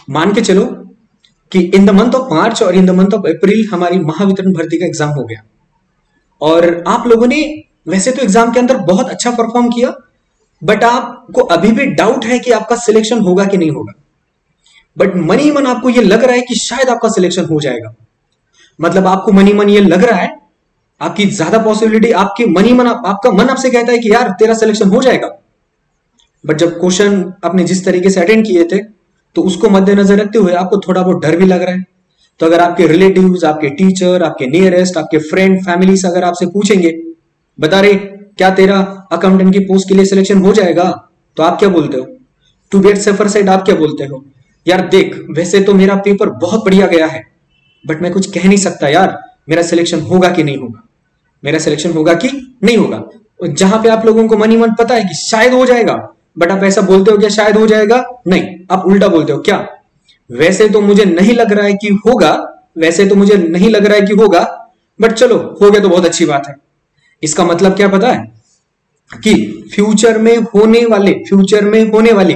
मान के चलो कि in the month of March और in the month of April हमारी महावितरण भर्ती का एग्जाम हो गया, और आप लोगों ने वैसे तो एग्जाम के अंदर बहुत अच्छा परफॉर्म किया, बट आपको अभी भी डाउट है कि आपका सिलेक्शन होगा कि नहीं होगा। बट मनी मन आपको ये लग रहा है कि शायद आपका सिलेक्शन हो जाएगा। मतलब आपको मनी मन ये लग रहा है, आपकी ज्यादा पॉसिबिलिटी, आपके मनी मन, आपका मन आपसे कहता है कि यार तेरा सिलेक्शन हो जाएगा। बट जब क्वेश्चन आपने जिस तरीके से अटेंड किए थे, तो उसको मद्देनजर रखते हुए आपको थोड़ा बहुत डर भी लग रहा है। तो अगर आपके रिलेटिव्स, आपके टीचर, आपके नियरेस्ट, आपके फ्रेंड, फैमिलीज अगर आपसे पूछेंगे, बता रहे क्या तेरा अकाउंटेंट की पोस्ट के लिए सिलेक्शन हो जाएगा, तो आप क्या बोलते हो? टू गेट सेफर साइड आप क्या बोलते हो? यार देख, वैसे तो मेरा पेपर बहुत बढ़िया गया है, बट मैं कुछ कह नहीं सकता यार, मेरा सिलेक्शन होगा कि नहीं होगा, मेरा सिलेक्शन होगा कि नहीं होगा। जहां पे आप लोगों को मनी मन पता है कि शायद हो जाएगा, बट आप ऐसा बोलते हो क्या शायद हो जाएगा? नहीं, आप उल्टा बोलते हो, क्या वैसे तो मुझे नहीं लग रहा है कि होगा, वैसे तो मुझे नहीं लग रहा है कि होगा, बट चलो हो गया तो बहुत अच्छी बात है। इसका मतलब क्या पता है? कि फ्यूचर में होने वाली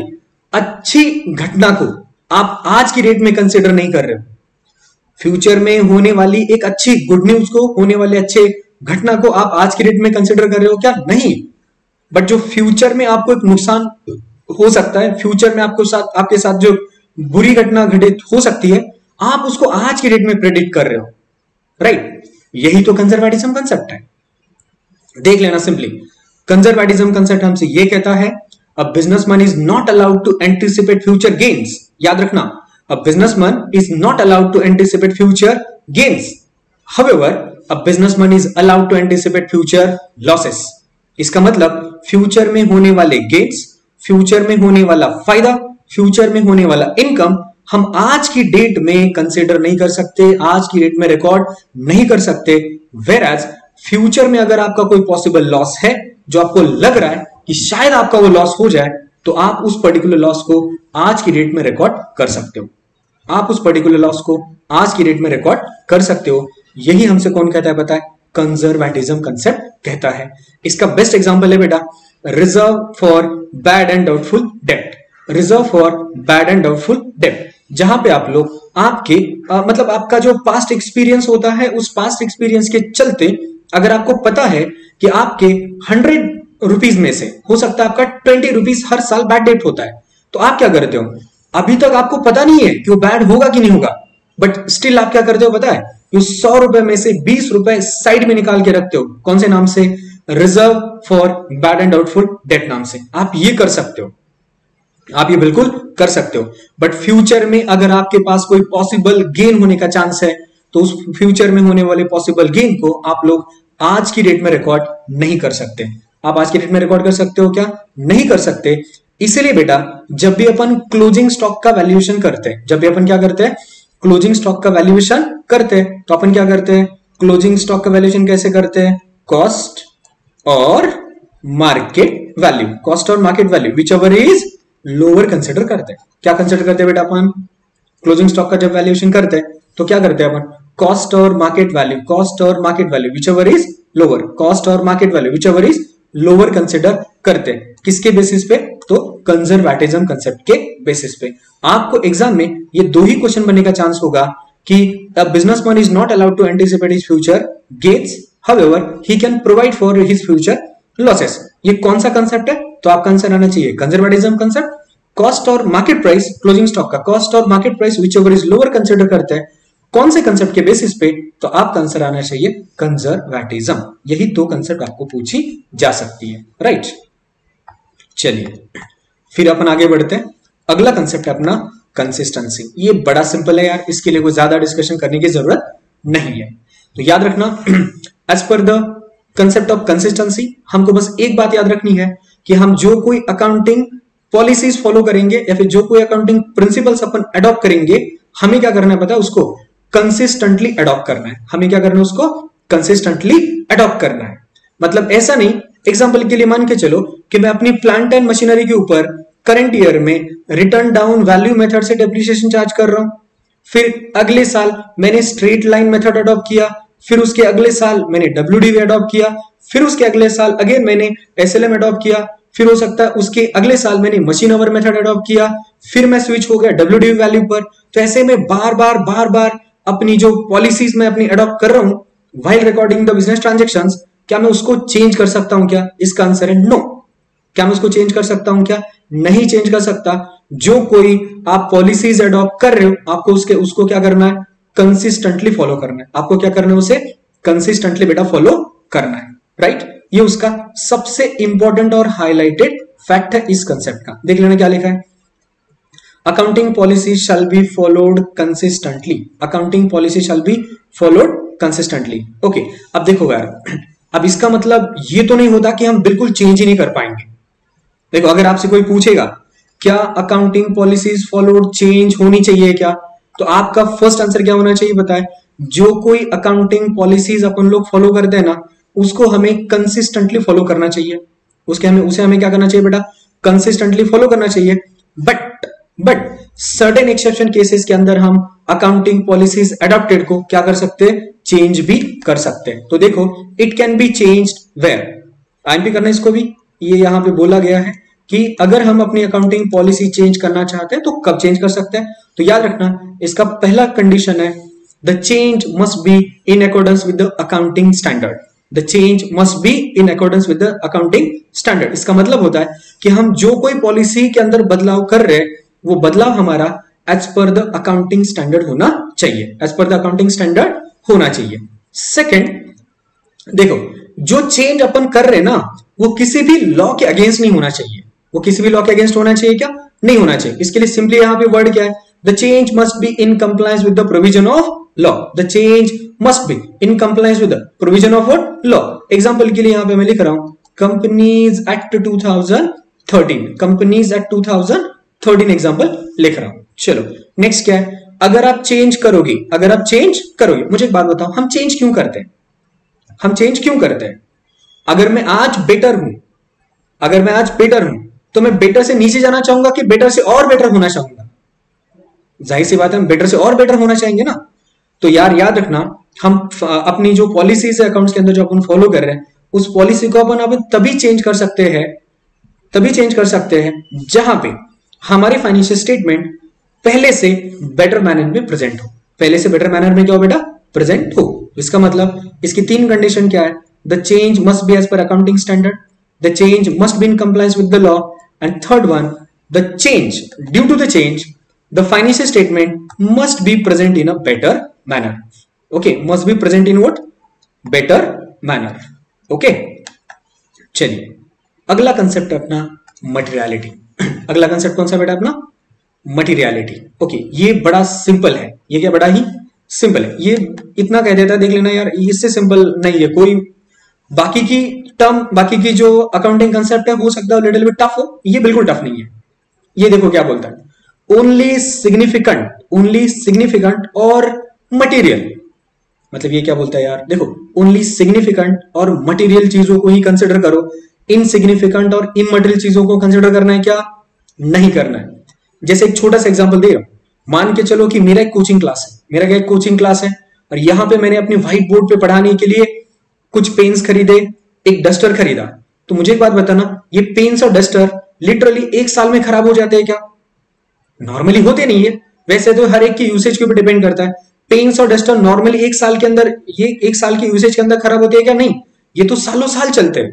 अच्छी घटना को आप आज की डेट में कंसिडर नहीं कर रहे हो। फ्यूचर में होने वाली एक अच्छी गुड न्यूज को, होने वाले अच्छे घटना को आप आज की डेट में कंसिडर कर रहे हो क्या? नहीं। बट जो फ्यूचर में आपको एक नुकसान हो सकता है, फ्यूचर में आपके साथ जो बुरी घटना घटित हो सकती है, आप उसको आज की डेट में प्रेडिक्ट कर रहे हो, राइट? यही तो कंजर्वेटिज्म कंसेप्ट है। देख लेना सिंपली, कंजर्वेटिज्म कंसेप्ट हमसे ये कहता है a businessman is not allowed to anticipate future gains. याद रखना, a businessman is not allowed to anticipate future gains, however a businessman is allowed to anticipate future losses. इसका मतलब फ्यूचर में होने वाले गेन्स, फ्यूचर में होने वाला फायदा, फ्यूचर में होने वाला इनकम हम आज की डेट में कंसिडर नहीं कर सकते, आज की डेट में रिकॉर्ड नहीं कर सकते। वेयरएज फ्यूचर में अगर आपका कोई पॉसिबल लॉस है, जो आपको लग रहा है कि शायद आपका वो लॉस हो जाए, तो आप उस पर्टिकुलर लॉस को आज की डेट में रिकॉर्ड कर सकते हो। आप उस पर्टिकुलर लॉस को आज की डेट में रिकॉर्ड कर सकते हो। यही हमसे कौन कहता है पता है? कंजर्वेटिज्म कंसेप्ट कहता है। इसका बेस्ट एग्जांपल है बेटा reserve for bad and doubtful डेब्ट। Reserve for bad and doubtful डेब्ट, जहां पे आप लोग आपके मतलब आपका जो पास्ट एक्सपीरियंस होता है, उस पास्ट एक्सपीरियंस के चलते अगर आपको पता है कि आपके 100 रुपीज में से हो सकता है आपका 20 रुपीज हर साल बैड डेट होता है, तो आप क्या करते हो? अभी तक आपको पता नहीं है कि वो बैड होगा कि नहीं होगा, बट स्टिल आप क्या करते हो पता है? ये 100 रुपए में से 20 रुपए साइड में निकाल के रखते हो। कौन से नाम से? Reserve for bad and doubtful debt नाम से। आप ये कर सकते हो, आप ये बिल्कुल कर सकते हो। बट फ्यूचर में अगर आपके पास कोई पॉसिबल गेन होने का चांस है, तो उस फ्यूचर में होने वाले पॉसिबल गेन को आप लोग आज की डेट में रिकॉर्ड नहीं कर सकते। आप आज की डेट में रिकॉर्ड कर सकते हो क्या? नहीं कर सकते। इसीलिए बेटा जब भी अपन क्लोजिंग स्टॉक का वैल्यूएशन करते हैं, जब भी अपन क्या करते हैं? क्लोजिंग स्टॉक का वैल्यूएशन करते हैं, तो अपन क्या करते हैं? क्लोजिंग स्टॉक का वैल्यूएशन कैसे करते हैं? कॉस्ट और मार्केट वैल्यू, कॉस्ट और market value whichever is lower consider करते हैं। क्या कंसिडर करते हैं बेटा अपन? क्लोजिंग स्टॉक का जब वैल्यूएशन करते हैं तो क्या करते हैं अपन? कॉस्ट और मार्केट वैल्यू, कॉस्ट और market value whichever is lower, cost और market value whichever is lower consider करते हैं। किसके बेसिस पे? तो कंजर्वेटिज्म कंसेप्ट के बेसिस पे। आपको एग्जाम में ये दो ही क्वेश्चन बनने का चांस होगा कि a businessman is not allowed to anticipate his future gains, however he can provide for his future losses। ये कौन सा कंसेप्ट है? तो आपका आंसर आना चाहिए कंजर्वेटिज्म कंसेप्ट, कॉस्ट और मार्केट प्राइस, क्लोजिंग स्टॉक का कॉस्ट और market price which ever is lower consider करते हैं, कौन से कंसेप्ट के बेसिस पे, तो आपका आंसर आना चाहिए कंजर्वेटिज्म। यही दो कंसेप्ट आपको पूछी जा सकती है, राइट। चलिए फिर अपन आगे बढ़ते हैं। अगला कंसेप्ट है अपना कंसिस्टेंसी। ये बड़ा सिंपल है यार, इसके लिए कोई ज्यादा डिस्कशन करने की जरूरत नहीं है। तो याद रखना as per the concept of consistency हमको बस एक बात याद रखनी है कि हम जो कोई अकाउंटिंग पॉलिसीज फॉलो करेंगे या फिर जो कोई अकाउंटिंग प्रिंसिपल्स अपन अडॉप्ट करेंगे, हमें क्या करना है पता है, उसको कंसिस्टेंटली अडॉप्ट करना है। हमें क्या करना है, उसको कंसिस्टेंटली अडॉप्ट करना है। मतलब ऐसा नहीं, एग्जांपल के लिए मान के चलो कि मैं अपनी प्लांट एंड मशीनरी के ऊपर करंट ईयर में रिटर्न डाउन वैल्यू मेथड से डेप्रिसिएशन चार्ज कर रहा हूं, फिर अगले साल मैंने स्ट्रेट लाइन मेथड अडॉप्ट किया, फिर उसके अगले साल मैंने डब्ल्यूडीवी अडॉप्ट किया, फिर उसके अगले साल अगेन मैंने एसएलएम अडॉप्ट किया, फिर हो सकता है उसके अगले साल मैंने मशीन आवर मेथड अडॉप्ट किया, फिर मैं स्विच हो गया डब्ल्यूडीवी वैल्यू पर। तो ऐसे में बार बार अपनी जो पॉलिसीज मैं अपनी अडॉप्ट कर रहा हूं while recording the business transactions, क्या मैं उसको चेंज कर सकता हूं क्या? इसका आंसर है नो। क्या मैं उसको चेंज कर सकता हूं क्या? नहीं चेंज कर सकता। जो कोई आप पॉलिसीज अडॉप्ट कर रहे हो, आपको उसको क्या करना है, कंसिस्टेंटली फॉलो करना है। आपको क्या करना है, उसे कंसिस्टेंटली बेटा फॉलो करना है, राइट। ये उसका सबसे इंपॉर्टेंट और हाईलाइटेड फैक्ट है इस कंसेप्ट का। देख लेना क्या लिखा है, accounting policy shall be followed consistently. Accounting policy shall be followed consistently. Okay, अब देखो यार, अब इसका मतलब ये तो नहीं होता कि हम बिल्कुल चेंज ही नहीं कर पाएंगे। देखो, अगर आपसे कोई पूछेगा क्या अकाउंटिंग पॉलिसीज फॉलोड चेंज होनी चाहिए क्या, तो आपका फर्स्ट आंसर क्या होना चाहिए बताए, जो कोई अकाउंटिंग पॉलिसीज अपन लोग फॉलो करते हैं ना, उसको हमें कंसिस्टेंटली फॉलो करना चाहिए। उसे हमें क्या करना चाहिए बेटा, कंसिस्टेंटली फॉलो करना चाहिए। बट सर्टेन एक्सेप्शन केसेस के अंदर हम अकाउंटिंग पॉलिसीज अडॉप्टेड को क्या कर सकते हैं, चेंज भी कर सकते हैं। तो देखो, it can be changed where, IMP करना इसको भी, ये यहां पे बोला गया है कि अगर हम अपनी अकाउंटिंग पॉलिसी चेंज करना चाहते हैं तो कब चेंज कर सकते हैं। तो याद रखना, इसका पहला कंडीशन है the change must be in accordance with the accounting standard. The change must be in accordance with the accounting standard. इसका मतलब होता है कि हम जो कोई पॉलिसी के अंदर बदलाव कर रहे हैं, वो बदलाव हमारा as per the accounting standard होना चाहिए, as per the accounting standard होना चाहिए। सेकंड, देखो, जो चेंज अपन कर रहे हैं ना, वो किसी भी लॉ के अगेंस्ट नहीं होना चाहिए। वो किसी भी लॉ के अगेंस्ट होना चाहिए क्या, नहीं होना चाहिए। इसके लिए सिंपली यहां पे वर्ड क्या है, the change must be in compliance with the provision of law. The change must be in compliance with the provision of what, law. Example के लिए यहां पे मैं लिख रहा हूं companies act 2013, companies act 2013 example लिख रहा हूं। चलो नेक्स्ट क्या है, अगर आप चेंज करोगे, मुझे एक बात बताओ, हम चेंज क्यों करते हैं? अगर मैं आज बेटर हूं, तो मैं बेटर से नीचे जाना चाहूंगा कि बेटर से और बेटर होना चाहूंगा? जाहिर सी बात है, हम बेटर से और बेटर होना चाहेंगे ना। तो यार याद रखना, हम अपनी जो पॉलिसीज है अकाउंट्स के अंदर जो अपन फॉलो कर रहे हैं, उस पॉलिसी को अपन तभी चेंज कर सकते हैं जहां पे हमारी फाइनेंशियल स्टेटमेंट पहले से बेटर मैनर में प्रेजेंट हो। पहले से बेटर मैनर में क्या हो बेटा, प्रेजेंट हो। इसका मतलब इसकी तीन कंडीशन क्या है, the change must be as per accounting standard, the change must be in compliance with the law, and third one, the change, due to the change the financial statement must be present in a better manner. Okay, must be present in what, better manner. Okay, चलिए अगला concept है अपना materiality. अगला concept कौन सा बेटा अपना, materiality. Okay, ये बड़ा सिंपल है, ये क्या बड़ा ही सिंपल है, ये इतना कह देता है, देख लेना यार, इससे सिंपल नहीं है कोई। बाकी की टर्म, बाकी की जो अकाउंटिंग कंसेप्ट है, हो सकता है लिटिल बिट टफ हो, ये बिल्कुल टफ नहीं है। ये देखो क्या बोलता है, ओनली सिग्निफिकेंट और मटेरियल। मतलब ये क्या बोलता है यार, देखो, ओनली सिग्निफिकेंट और मटेरियल चीजों को ही कंसिडर करो, इनसिग्निफिकेंट और इमटेरियल चीजों को कंसिडर करना है क्या, नहीं करना है। जैसे एक छोटा सा एग्जांपल दे रहा हूं, मान के चलो कि मेरा एक कोचिंग क्लास है, और यहां पे मैंने अपने व्हाइट बोर्ड पे पढ़ाने के लिए कुछ पेन्स खरीदे, एक डस्टर खरीदा। तो मुझे एक बात बताना, ये पेन्स और डस्टर लिटरली एक साल में खराब हो जाते हैं क्या? नॉर्मली होते नहीं है। वैसे तो हर एक की यूसेज के ऊपर डिपेंड करता है। पेन्स और डस्टर नॉर्मली एक साल के अंदर, ये एक साल की यूसेज के अंदर खराब होते हैं क्या? नहीं, ये तो सालों साल चलते हैं।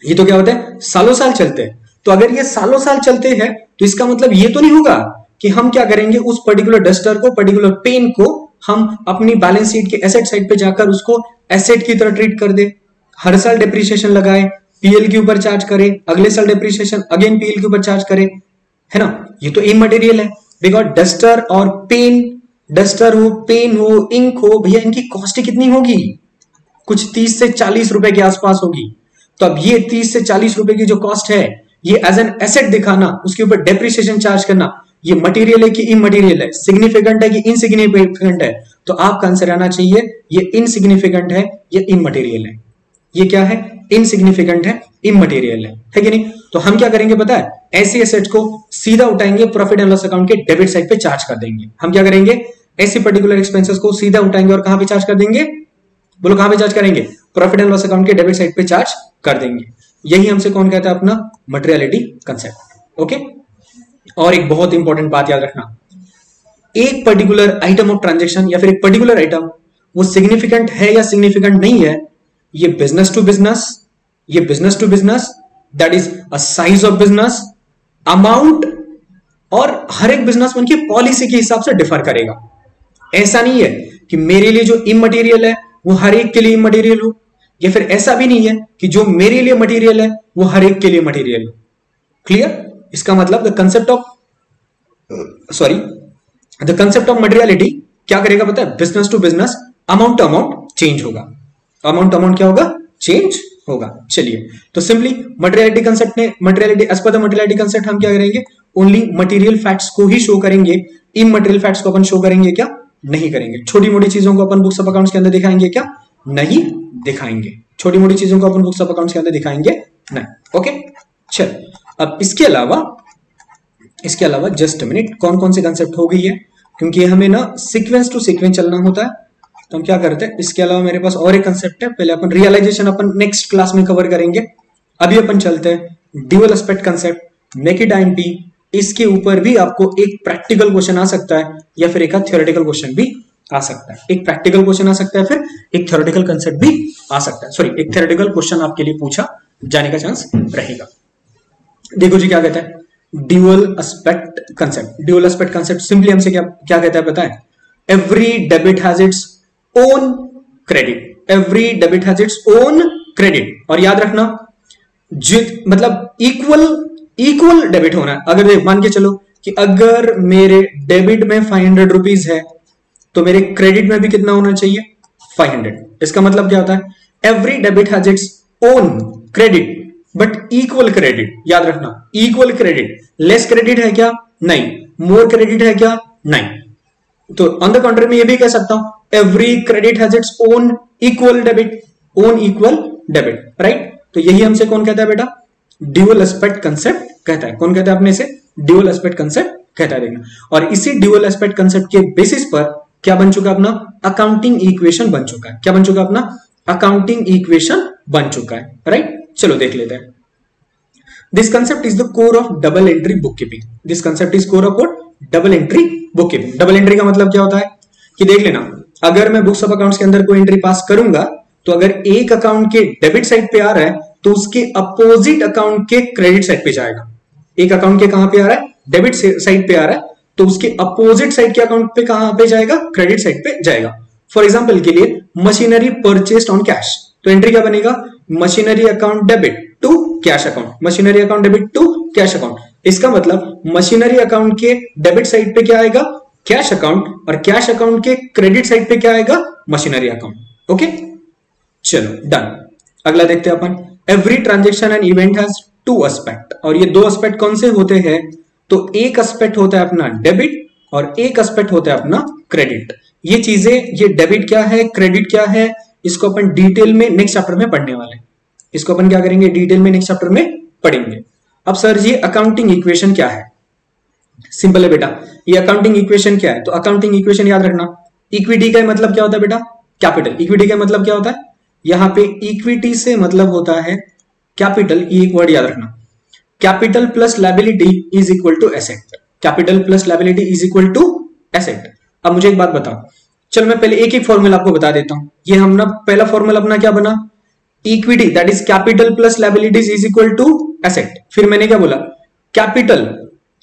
ये तो क्या होता है, सालों साल चलते हैं। तो अगर ये सालों साल चलते हैं तो इसका मतलब ये तो नहीं होगा कि हम क्या करेंगे उस पर्टिकुलर डस्टर को, पर्टिकुलर पेन को हम अपनी बैलेंस शीट के एसेट साइड पे जाकर उसको एसेट की तरह ट्रीट कर दे, हर साल डेप्रिसिएशन लगाए, पीएल के ऊपर चार्ज करे, अगले साल डेप्रिसिएशन अगेन पीएल के ऊपर चार्ज करे, है ना। ये तो इमटेरियल है, बिकॉज डस्टर और पेन, डस्टर हो, पेन हो, इंक हो, भैया इनकी कॉस्ट कितनी होगी, कुछ 30 से 40 रुपए के आसपास होगी। तो अब ये 30 से 40 रुपए की जो कॉस्ट है, ये एज एन एसेट दिखाना, उसके ऊपर डेप्रिसिएशन चार्ज करना, ये मटेरियल है कि इमटेरियल है, सिग्निफिकेंट है कि इनसिग्निफिकेंट है। तो आपका आंसर आना चाहिए ये इनसिग्निफिकेंट है, ये इमटेरियल है। ये क्या है, इनसिग्निफिकेंट है, इमटेरियल है कि नहीं। तो हम क्या करेंगे पता है, ऐसे एसेट को सीधा उठाएंगे, प्रॉफिट एंड लॉस अकाउंट के डेबिट साइड पे चार्ज कर देंगे। हम क्या करेंगे, ऐसे पर्टिकुलर एक्सपेंसेस को सीधा उठाएंगे और कहां पे चार्ज कर देंगे, बोलो कहां पे चार्ज करेंगे, प्रॉफिट एंड लॉस अकाउंट के डेबिट साइड पे चार्ज कर देंगे। यही हमसे कौन कहता है, अपना मटेरियलिटी कंसेप्ट। ओके, और एक बहुत इंपॉर्टेंट बात याद रखना, एक पर्टिकुलर आइटम ऑफ ट्रांजेक्शन या फिर एक पर्टिकुलर आइटम वो सिग्निफिकेंट है या सिग्निफिकेंट नहीं है, ये बिजनेस टू बिजनेस, ये business to business, that is a size of business, amount, और हर एक बिजनेसमैन की पॉलिसी के हिसाब से डिफर करेगा। ऐसा नहीं है कि मेरे लिए जो इमटेरियल है वो हर एक के लिए इमटेरियल हो, या फिर ऐसा भी नहीं है कि जो मेरे लिए मटेरियल है वो हर एक के लिए मटेरियल हो। क्लियर? इसका मतलब द कंसेप्ट ऑफ मटेरियलिटी क्या करेगा पता है, business to business, amount to amount change होगा, अमाउंट टू अमाउंट क्या होगा, चेंज होगा। चलिए, तो सिंपली मटेरियलिटी कंसेप्ट ने, materiality as per the materiality concept हम क्या करेंगे, ओनली मटेरियल फैक्ट्स को ही शो करेंगे, इमटेरियल फैक्ट्स को अपन शो करेंगे क्या, नहीं करेंगे। छोटी मोटी चीजों को अपन बुक्स ऑफ अकाउंट्स के अंदर दिखाएंगे क्या, नहीं दिखाएंगे। छोटी मोटी चीजों को अपन बुक्स ऑफ अकाउंट्स के अंदर दिखाएंगे नहीं। ओके, चल अब इसके अलावा जस्ट मिनट, कौन कौन से कंसेप्ट हो गई है, क्योंकि हमें ना सीक्वेंस टू सीक्वेंस चलना होता है, तो हम क्या करते हैं, इसके अलावा मेरे पास और एक कंसेप्ट है, पहले अपन रियलाइजेशन अपन नेक्स्ट क्लास में कवर करेंगे। अभी अपन चलते हैं dual aspect concept, make it IMP. इसके ऊपर भी आपको एक प्रैक्टिकल क्वेश्चन आ सकता है या फिर एक थ्योरेटिकल क्वेश्चन भी आ सकता है। एक प्रैक्टिकल क्वेश्चन आ सकता है, फिर एक थ्योरेटिकल कंसेप्ट भी आ सकता है, सॉरी एक थ्योरेटिकल क्वेश्चन आपके लिए पूछा जाने का चांस रहेगा। देखो जी क्या कहता है dual aspect concept. Dual aspect concept simply हमसे क्या कहता है पता है, every debit has its own credit, every debit has its own credit. और याद रखना मतलब इक्वल डेबिट होना है। अगर मान के चलो कि अगर मेरे डेबिट में 500 रुपीज है तो मेरे क्रेडिट में भी कितना होना चाहिए, 500। इसका मतलब क्या होता है, every debit has its own credit but equal credit. याद रखना, इक्वल क्रेडिट, लेस क्रेडिट है क्या, नहीं, मोर क्रेडिट है क्या, नहीं। तो ऑन द कॉन्ट्री में ये भी कह सकता हूं every credit has its own equal debit, own equal debit, right. तो यही हमसे कौन कहता है बेटा, ड्यूअल एस्पेक्ट कंसेप्ट कहता है। कौन कहता है अपने से, ड्यूअल एस्पेक्ट कंसेप्ट कहता है, देखना। और इसी ड्यूअल एस्पेक्ट कंसेप्ट के बेसिस पर क्या बन चुका अपना, अकाउंटिंग इक्वेशन बन चुका है। क्या बन चुका अपना, अकाउंटिंग इक्वेशन बन चुका है, राइट। चलो देख लेते हैं। This concept is the core of double entry book keeping. This concept is core of double entry book keeping. Double entry का मतलब क्या होता है कि देख लेना, अगर मैं बुक्स ऑफ अकाउंट्स के अंदर कोई एंट्री पास करूंगा तो अगर एक अकाउंट के डेबिट साइड पे आ रहा है तो उसके अपोजिट अकाउंट के क्रेडिट साइड पे जाएगा। एक अकाउंट के कहां पे आ रहा है, डेबिट साइड पे आ रहा है, तो उसके अपोजिट साइड के अकाउंट पे कहां पे जाएगा, क्रेडिट साइड पे जाएगा। फॉर एग्जांपल के लिए मशीनरी परचेस्ड ऑन कैश, तो एंट्री क्या बनेगा, machinery account debit to cash account, machinery account debit to cash account. इसका मतलब मशीनरी अकाउंट के डेबिट साइड पे क्या आएगा, कैश अकाउंट, और कैश अकाउंट के क्रेडिट साइड पे क्या आएगा, मशीनरी अकाउंट। ओके, चलो डन। अगला देखते हैं अपन, every transaction and event has two aspect. और ये दो एस्पेक्ट कौन से होते हैं, तो एक एस्पेक्ट होता है अपना डेबिट और एक एस्पेक्ट होता है अपना क्रेडिट। ये चीजें, ये डेबिट क्या है, क्रेडिट क्या है, इसको अपन डिटेल में नेक्स्ट चैप्टर में पढ़ने वाले हैं। इसको अपन क्या करेंगे, डिटेल में नेक्स्ट चैप्टर में पढ़ेंगे। अब सर ये अकाउंटिंग इक्वेशन क्या है, सिंपल है बेटा, ये अकाउंटिंग इक्वेशन क्या है, तो अकाउंटिंग इक्वेशन याद रखना, इक्विटी का मतलब क्या होता है बेटा, कैपिटल। इक्विटी का मतलब क्या होता है, यहां पे इक्विटी से मतलब होता है कैपिटल। ये एक वर्ड याद रखना, capital plus liability is equal to asset, capital plus liability is equal to asset. अब मुझे एक बात बताओ, चलो मैं पहले एक एक फॉर्मूला आपको बता देता हूं। ये हम ना पहला फॉर्मूला अपना क्या बना, equity that is capital plus liabilities is equal to asset. फिर मैंने क्या बोला, capital,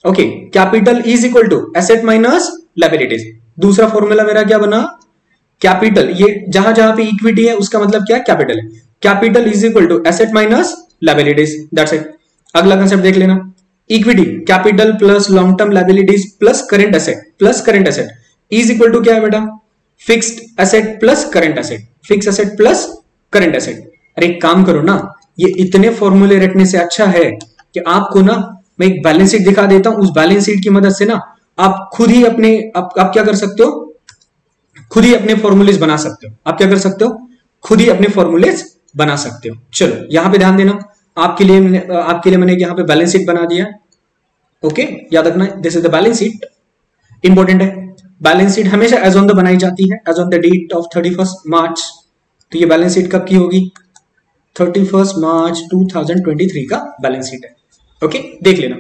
okay, capital is equal to asset minus liabilities. दूसरा फॉर्मूला मेरा क्या बना, कैपिटल, ये जहां जहां पे इक्विटी है उसका मतलब क्या है, कैपिटल है। Capital is equal to asset minus liabilities, that's it. अगला कंसेप्ट देख लेना, equity capital plus long term liabilities plus current asset is equal to क्या है बेटा, fixed asset plus current asset, fix asset plus current asset. अरे एक काम करो ना, ये इतने फॉर्मूले रखने से अच्छा है कि आपको ना मैं एक बैलेंस शीट दिखा देता हूं, उस बैलेंस शीट की मदद से ना आप खुद ही अपने आप क्या कर सकते हो, खुद ही अपने फॉर्मूलेज बना सकते हो। आप क्या कर सकते हो, खुद ही अपने फॉर्मूलेज बना सकते हो। चलो यहां पे ध्यान देना, आपके लिए मैंने यहां पे बैलेंस शीट बना दिया। ओके, याद रखना this is the balance sheet, important है। बैलेंस शीट हमेशा एज ऑन द बनाई जाती है, as on the date of 31 March. तो ये बैलेंस शीट कब की होगी, 31 मार्च 2023 का बैलेंस शीट है। ओके, देख लेना,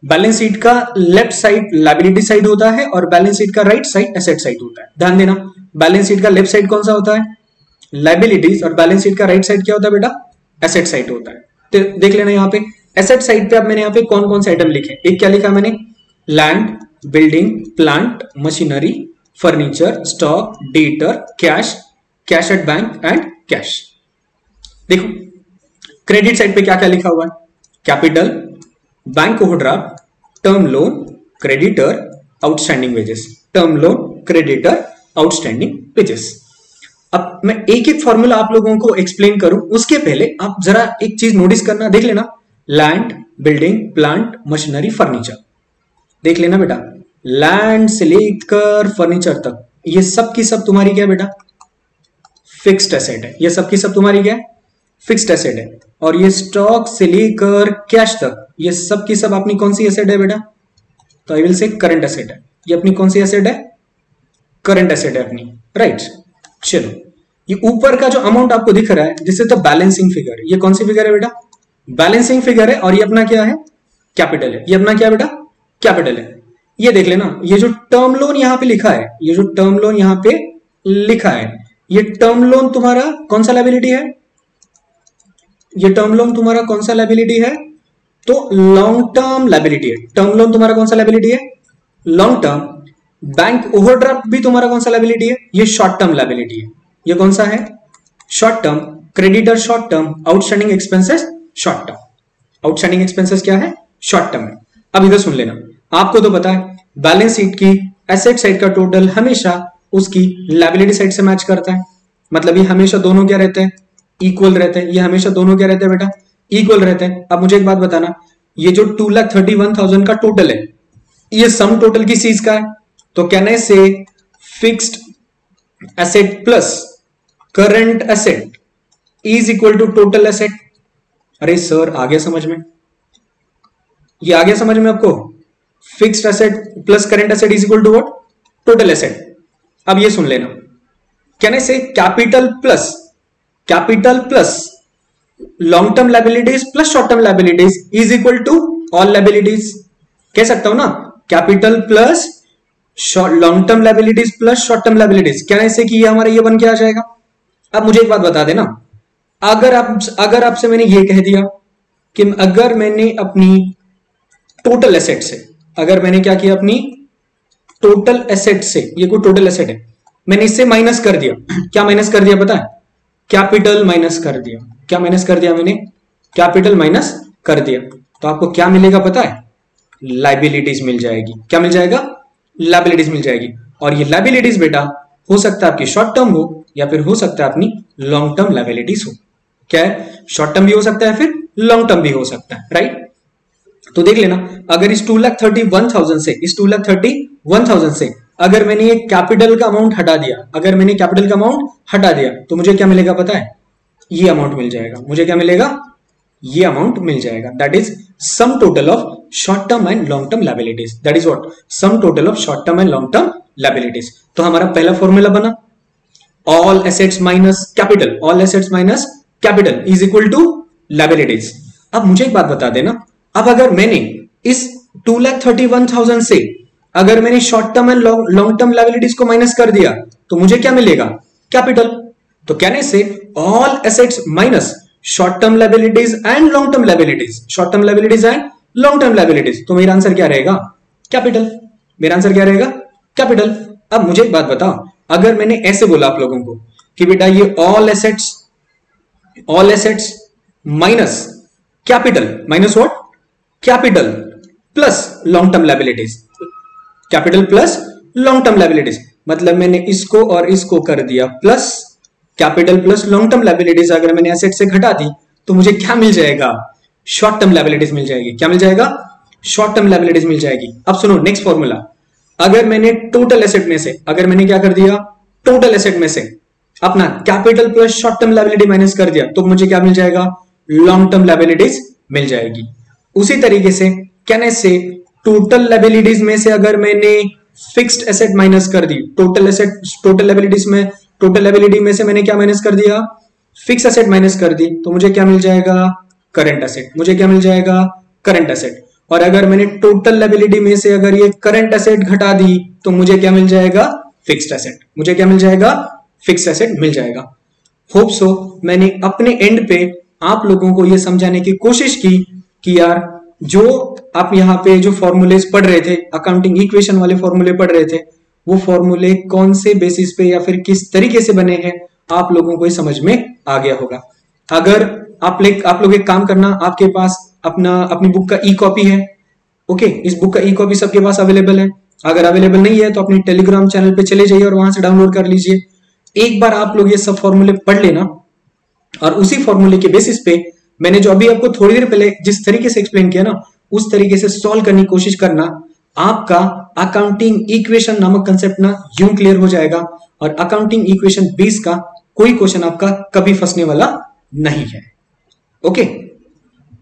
बैलेंस शीट का लेफ्ट साइड लायबिलिटी साइड होता है और बैलेंस शीट का राइट साइड एसेट साइड होता है। ध्यान देना, बैलेंस शीट का लेफ्ट साइड कौन सा होता है, लायबिलिटीज, और बैलेंस शीट का राइट साइड क्या होता है बेटा, एसेट साइड होता है। तो देख लेना यहाँ पे एसेट साइड पे अब मैंने यहाँ पे कौन कौन से आइटम लिखे, एक क्या लिखा मैंने, land, building, plant, machinery, furniture, stock, debtor, cash, cash at bank and cash. देखो क्रेडिट साइड पे क्या क्या लिखा हुआ है, capital, bank overdraft, term loan, creditor, outstanding wages, term loan, creditor, outstanding wages. अब मैं एक एक फॉर्मूला आप लोगों को एक्सप्लेन करूं, उसके पहले आप जरा एक चीज नोटिस करना, देख लेना, land, building, plant, machinery, furniture. देख लेना बेटा, लैंड से लेकर फर्नीचर तक ये सब की सब तुम्हारी क्या है बेटा, फिक्स्ड एसेट है। ये सब की सब तुम्हारी क्या है, फिक्स्ड एसेट है। और ये स्टॉक से लेकर कैश तक ये सब की सब अपनी कौन सी एसेट है बेटा, तो I will say current asset है। ये अपनी कौन सी एसेट है, करंट एसेट है अपनी, राइट। चलो ये ऊपर का जो अमाउंट आपको दिख रहा है this is the balancing figure, ये कौन सी फिगर है बेटा, बैलेंसिंग फिगर है। और ये अपना क्या है, कैपिटल है। ये अपना क्या है बेटा, कैपिटल है। ये देख लेना, ये जो टर्म लोन यहां पे लिखा है, ये जो टर्म लोन यहां पे लिखा है, ये टर्म लोन तुम्हारा कौन सा लायबिलिटी है, ये टर्म लोन तुम्हारा कौन सा लायबिलिटी है, तो लॉन्ग टर्म लायबिलिटी है। टर्म लोन तुम्हारा कौन सा लायबिलिटी है, लॉन्ग टर्म। बैंक ओवरड्राफ्ट भी तुम्हारा कौन सा लायबिलिटी है, ये शॉर्ट टर्म लायबिलिटी है। ये कौन सा है, short term. Creditor short term, outstanding expenses short term. Outstanding expenses क्या है, शॉर्ट टर्म है। अब इधर सुन लेना, आपको तो पता है बैलेंस शीट की एसेट साइड का टोटल हमेशा उसकी लायबिलिटी साइड से मैच करता है। मतलब ये हमेशा दोनों क्या रहते हैं, इक्वल रहते हैं। ये हमेशा दोनों क्या रहते हैं बेटा, इक्वल रहते हैं। अब मुझे एक बात बताना, ये जो 2,31,000 का टोटल है, ये सम टोटल किस चीज का है, तो can I say fixed asset plus current asset is equal to total asset. अरे सर आ गया समझ में, ये आ गया समझ में आपको, fixed asset plus current asset is equal to what, total asset. अब ये सुन लेना, can I say capital plus long term liabilities plus short term liabilities is equal to all liabilities. कह सकता हूं ना, capital plus long term liabilities plus short term liabilities, क्या ऐसे कि ये हमारा ये बन के आ जाएगा। अब मुझे एक बात बता देना, अगर आपसे मैंने ये कह दिया कि अगर मैंने अपनी टोटल एसेट से, अगर मैंने क्या किया, अपनी टोटल एसेट से, ये कोई टोटल एसेट है, मैंने इससे माइनस कर दिया, क्या माइनस कर दिया पता है, कैपिटल माइनस कर दिया। क्या माइनस कर दिया मैंने, कैपिटल माइनस कर दिया, तो आपको क्या मिलेगा पता है, लायबिलिटीज मिल जाएगी। क्या मिल जाएगा, लायबिलिटीज मिल जाएगी। और ये लायबिलिटीज बेटा हो सकता है आपकी शॉर्ट टर्म हो या फिर हो सकता है अपनी लॉन्ग टर्म लायबिलिटीज हो। क्या है, शॉर्ट टर्म भी हो सकता है, फिर लॉन्ग टर्म भी हो सकता है, राइट। तो देख लेना, अगर इस 2,31,000 से, इस 2,31,000 से अगर मैंने ये कैपिटल का अमाउंट हटा दिया, अगर मैंने कैपिटल का अमाउंट हटा दिया, तो मुझे क्या मिलेगा पता है, ये अमाउंट मिल जाएगा। मुझे क्या मिलेगा, ये अमाउंट मिल जाएगा। That is sum total of short term and long term liabilities. That is what, sum total of short term and long term liabilities. तो हमारा पहला फॉर्मूला बना, all assets minus capital, all assets minus capital is equal to liabilities. अब मुझे एक बात बता देना, अब अगर मैंने इस 2,31,000 से अगर मैंने short term and long term liabilities को माइनस कर दिया, तो मुझे क्या मिलेगा, कैपिटल। तो कैन आई से all assets minus short term liabilities and long term liabilities, short term liabilities and long term liabilities. तो मेरा आंसर क्या रहेगा? कैपिटल। मेरा आंसर क्या रहेगा? कैपिटल। अब मुझे एक बात बताओ, अगर मैंने ऐसे बोला आप लोगों को कि बेटा ये all assets minus capital, minus what? Capital plus long term liabilities, capital plus long term liabilities, मतलब मैंने इसको और इसको कर दिया plus capital plus long term liabilities. अगर मैंने एसेट से घटा दी तो मुझे क्या मिल जाएगा? शॉर्ट टर्म लायबिलिटीज मिल जाएगी। क्या मिल जाएगा? शॉर्ट टर्म लायबिलिटीज मिल जाएगी। अब सुनो नेक्स्ट फॉर्मूला, अगर मैंने टोटल एसेट में से, अगर मैंने क्या कर दिया, टोटल एसेट में से अपना capital plus short term liability minus कर दिया, तो मुझे क्या मिल जाएगा? लॉन्ग टर्म लायबिलिटीज मिल जाएगी। उसी तरीके से कैन आई से टोटल लायबिलिटीज में से अगर मैंने फिक्स्ड एसेट माइनस कर दी, टोटल लायबिलिटी में से मैंने क्या माइनस कर दिया? फिक्स एसेट माइनस कर दी, तो मुझे क्या मिल जाएगा? Current asset. मुझे क्या मिल जाएगा? Current asset. और अगर मैंने टोटल लायबिलिटी में से अगर ये करंट एसेट घटा दी तो मुझे क्या मिल जाएगा? Fixed asset. मुझे क्या मिल जाएगा? फिक्स्ड एसेट मिल जाएगा। होप सो मैंने अपने एंड पे आप लोगों को ये समझाने की कोशिश की कि यार जो आप यहाँ पे जो फॉर्मूलेज पढ़ रहे थे, अकाउंटिंग इक्वेशन वाले फॉर्मूले पढ़ रहे थे, वो फॉर्मूले कौन से बेसिस पे या फिर किस तरीके से बने हैं आप लोगों को ये समझ में आ गया होगा। अगर आप लोग एक काम करना, आपके पास अपनी बुक का ई कॉपी है, ओके, इस बुक का ई कॉपी सबके पास अवेलेबल है। अगर अवेलेबल नहीं है तो अपने टेलीग्राम चैनल पे चले जाइए और वहां से डाउनलोड कर लीजिए। एक बार आप लोग ये सब फॉर्मूले पढ़ लेना और उसी फॉर्मूले के बेसिस पे मैंने जो अभी आपको थोड़ी देर पहले जिस तरीके से एक्सप्लेन किया ना, उस तरीके से सॉल्व करने की कोशिश करना। आपका अकाउंटिंग इक्वेशन नामक कंसेप्ट ना यूं क्लियर हो जाएगा और अकाउंटिंग इक्वेशन 20 का कोई क्वेश्चन आपका कभी फंसने वाला नहीं है। ओके,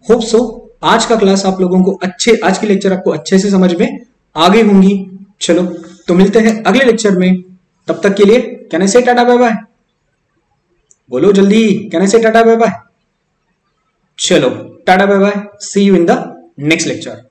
होप सो आज का क्लास आप लोगों को आज की लेक्चर आपको अच्छे से समझ में आ गई होंगी। चलो तो मिलते हैं अगले लेक्चर में, तब तक के लिए कैन आई से टाटा बाय बाय? बोलो जल्दी, कैन आई से टाटा बाय बाय? चलो tata bye bye, see you in the next lecture.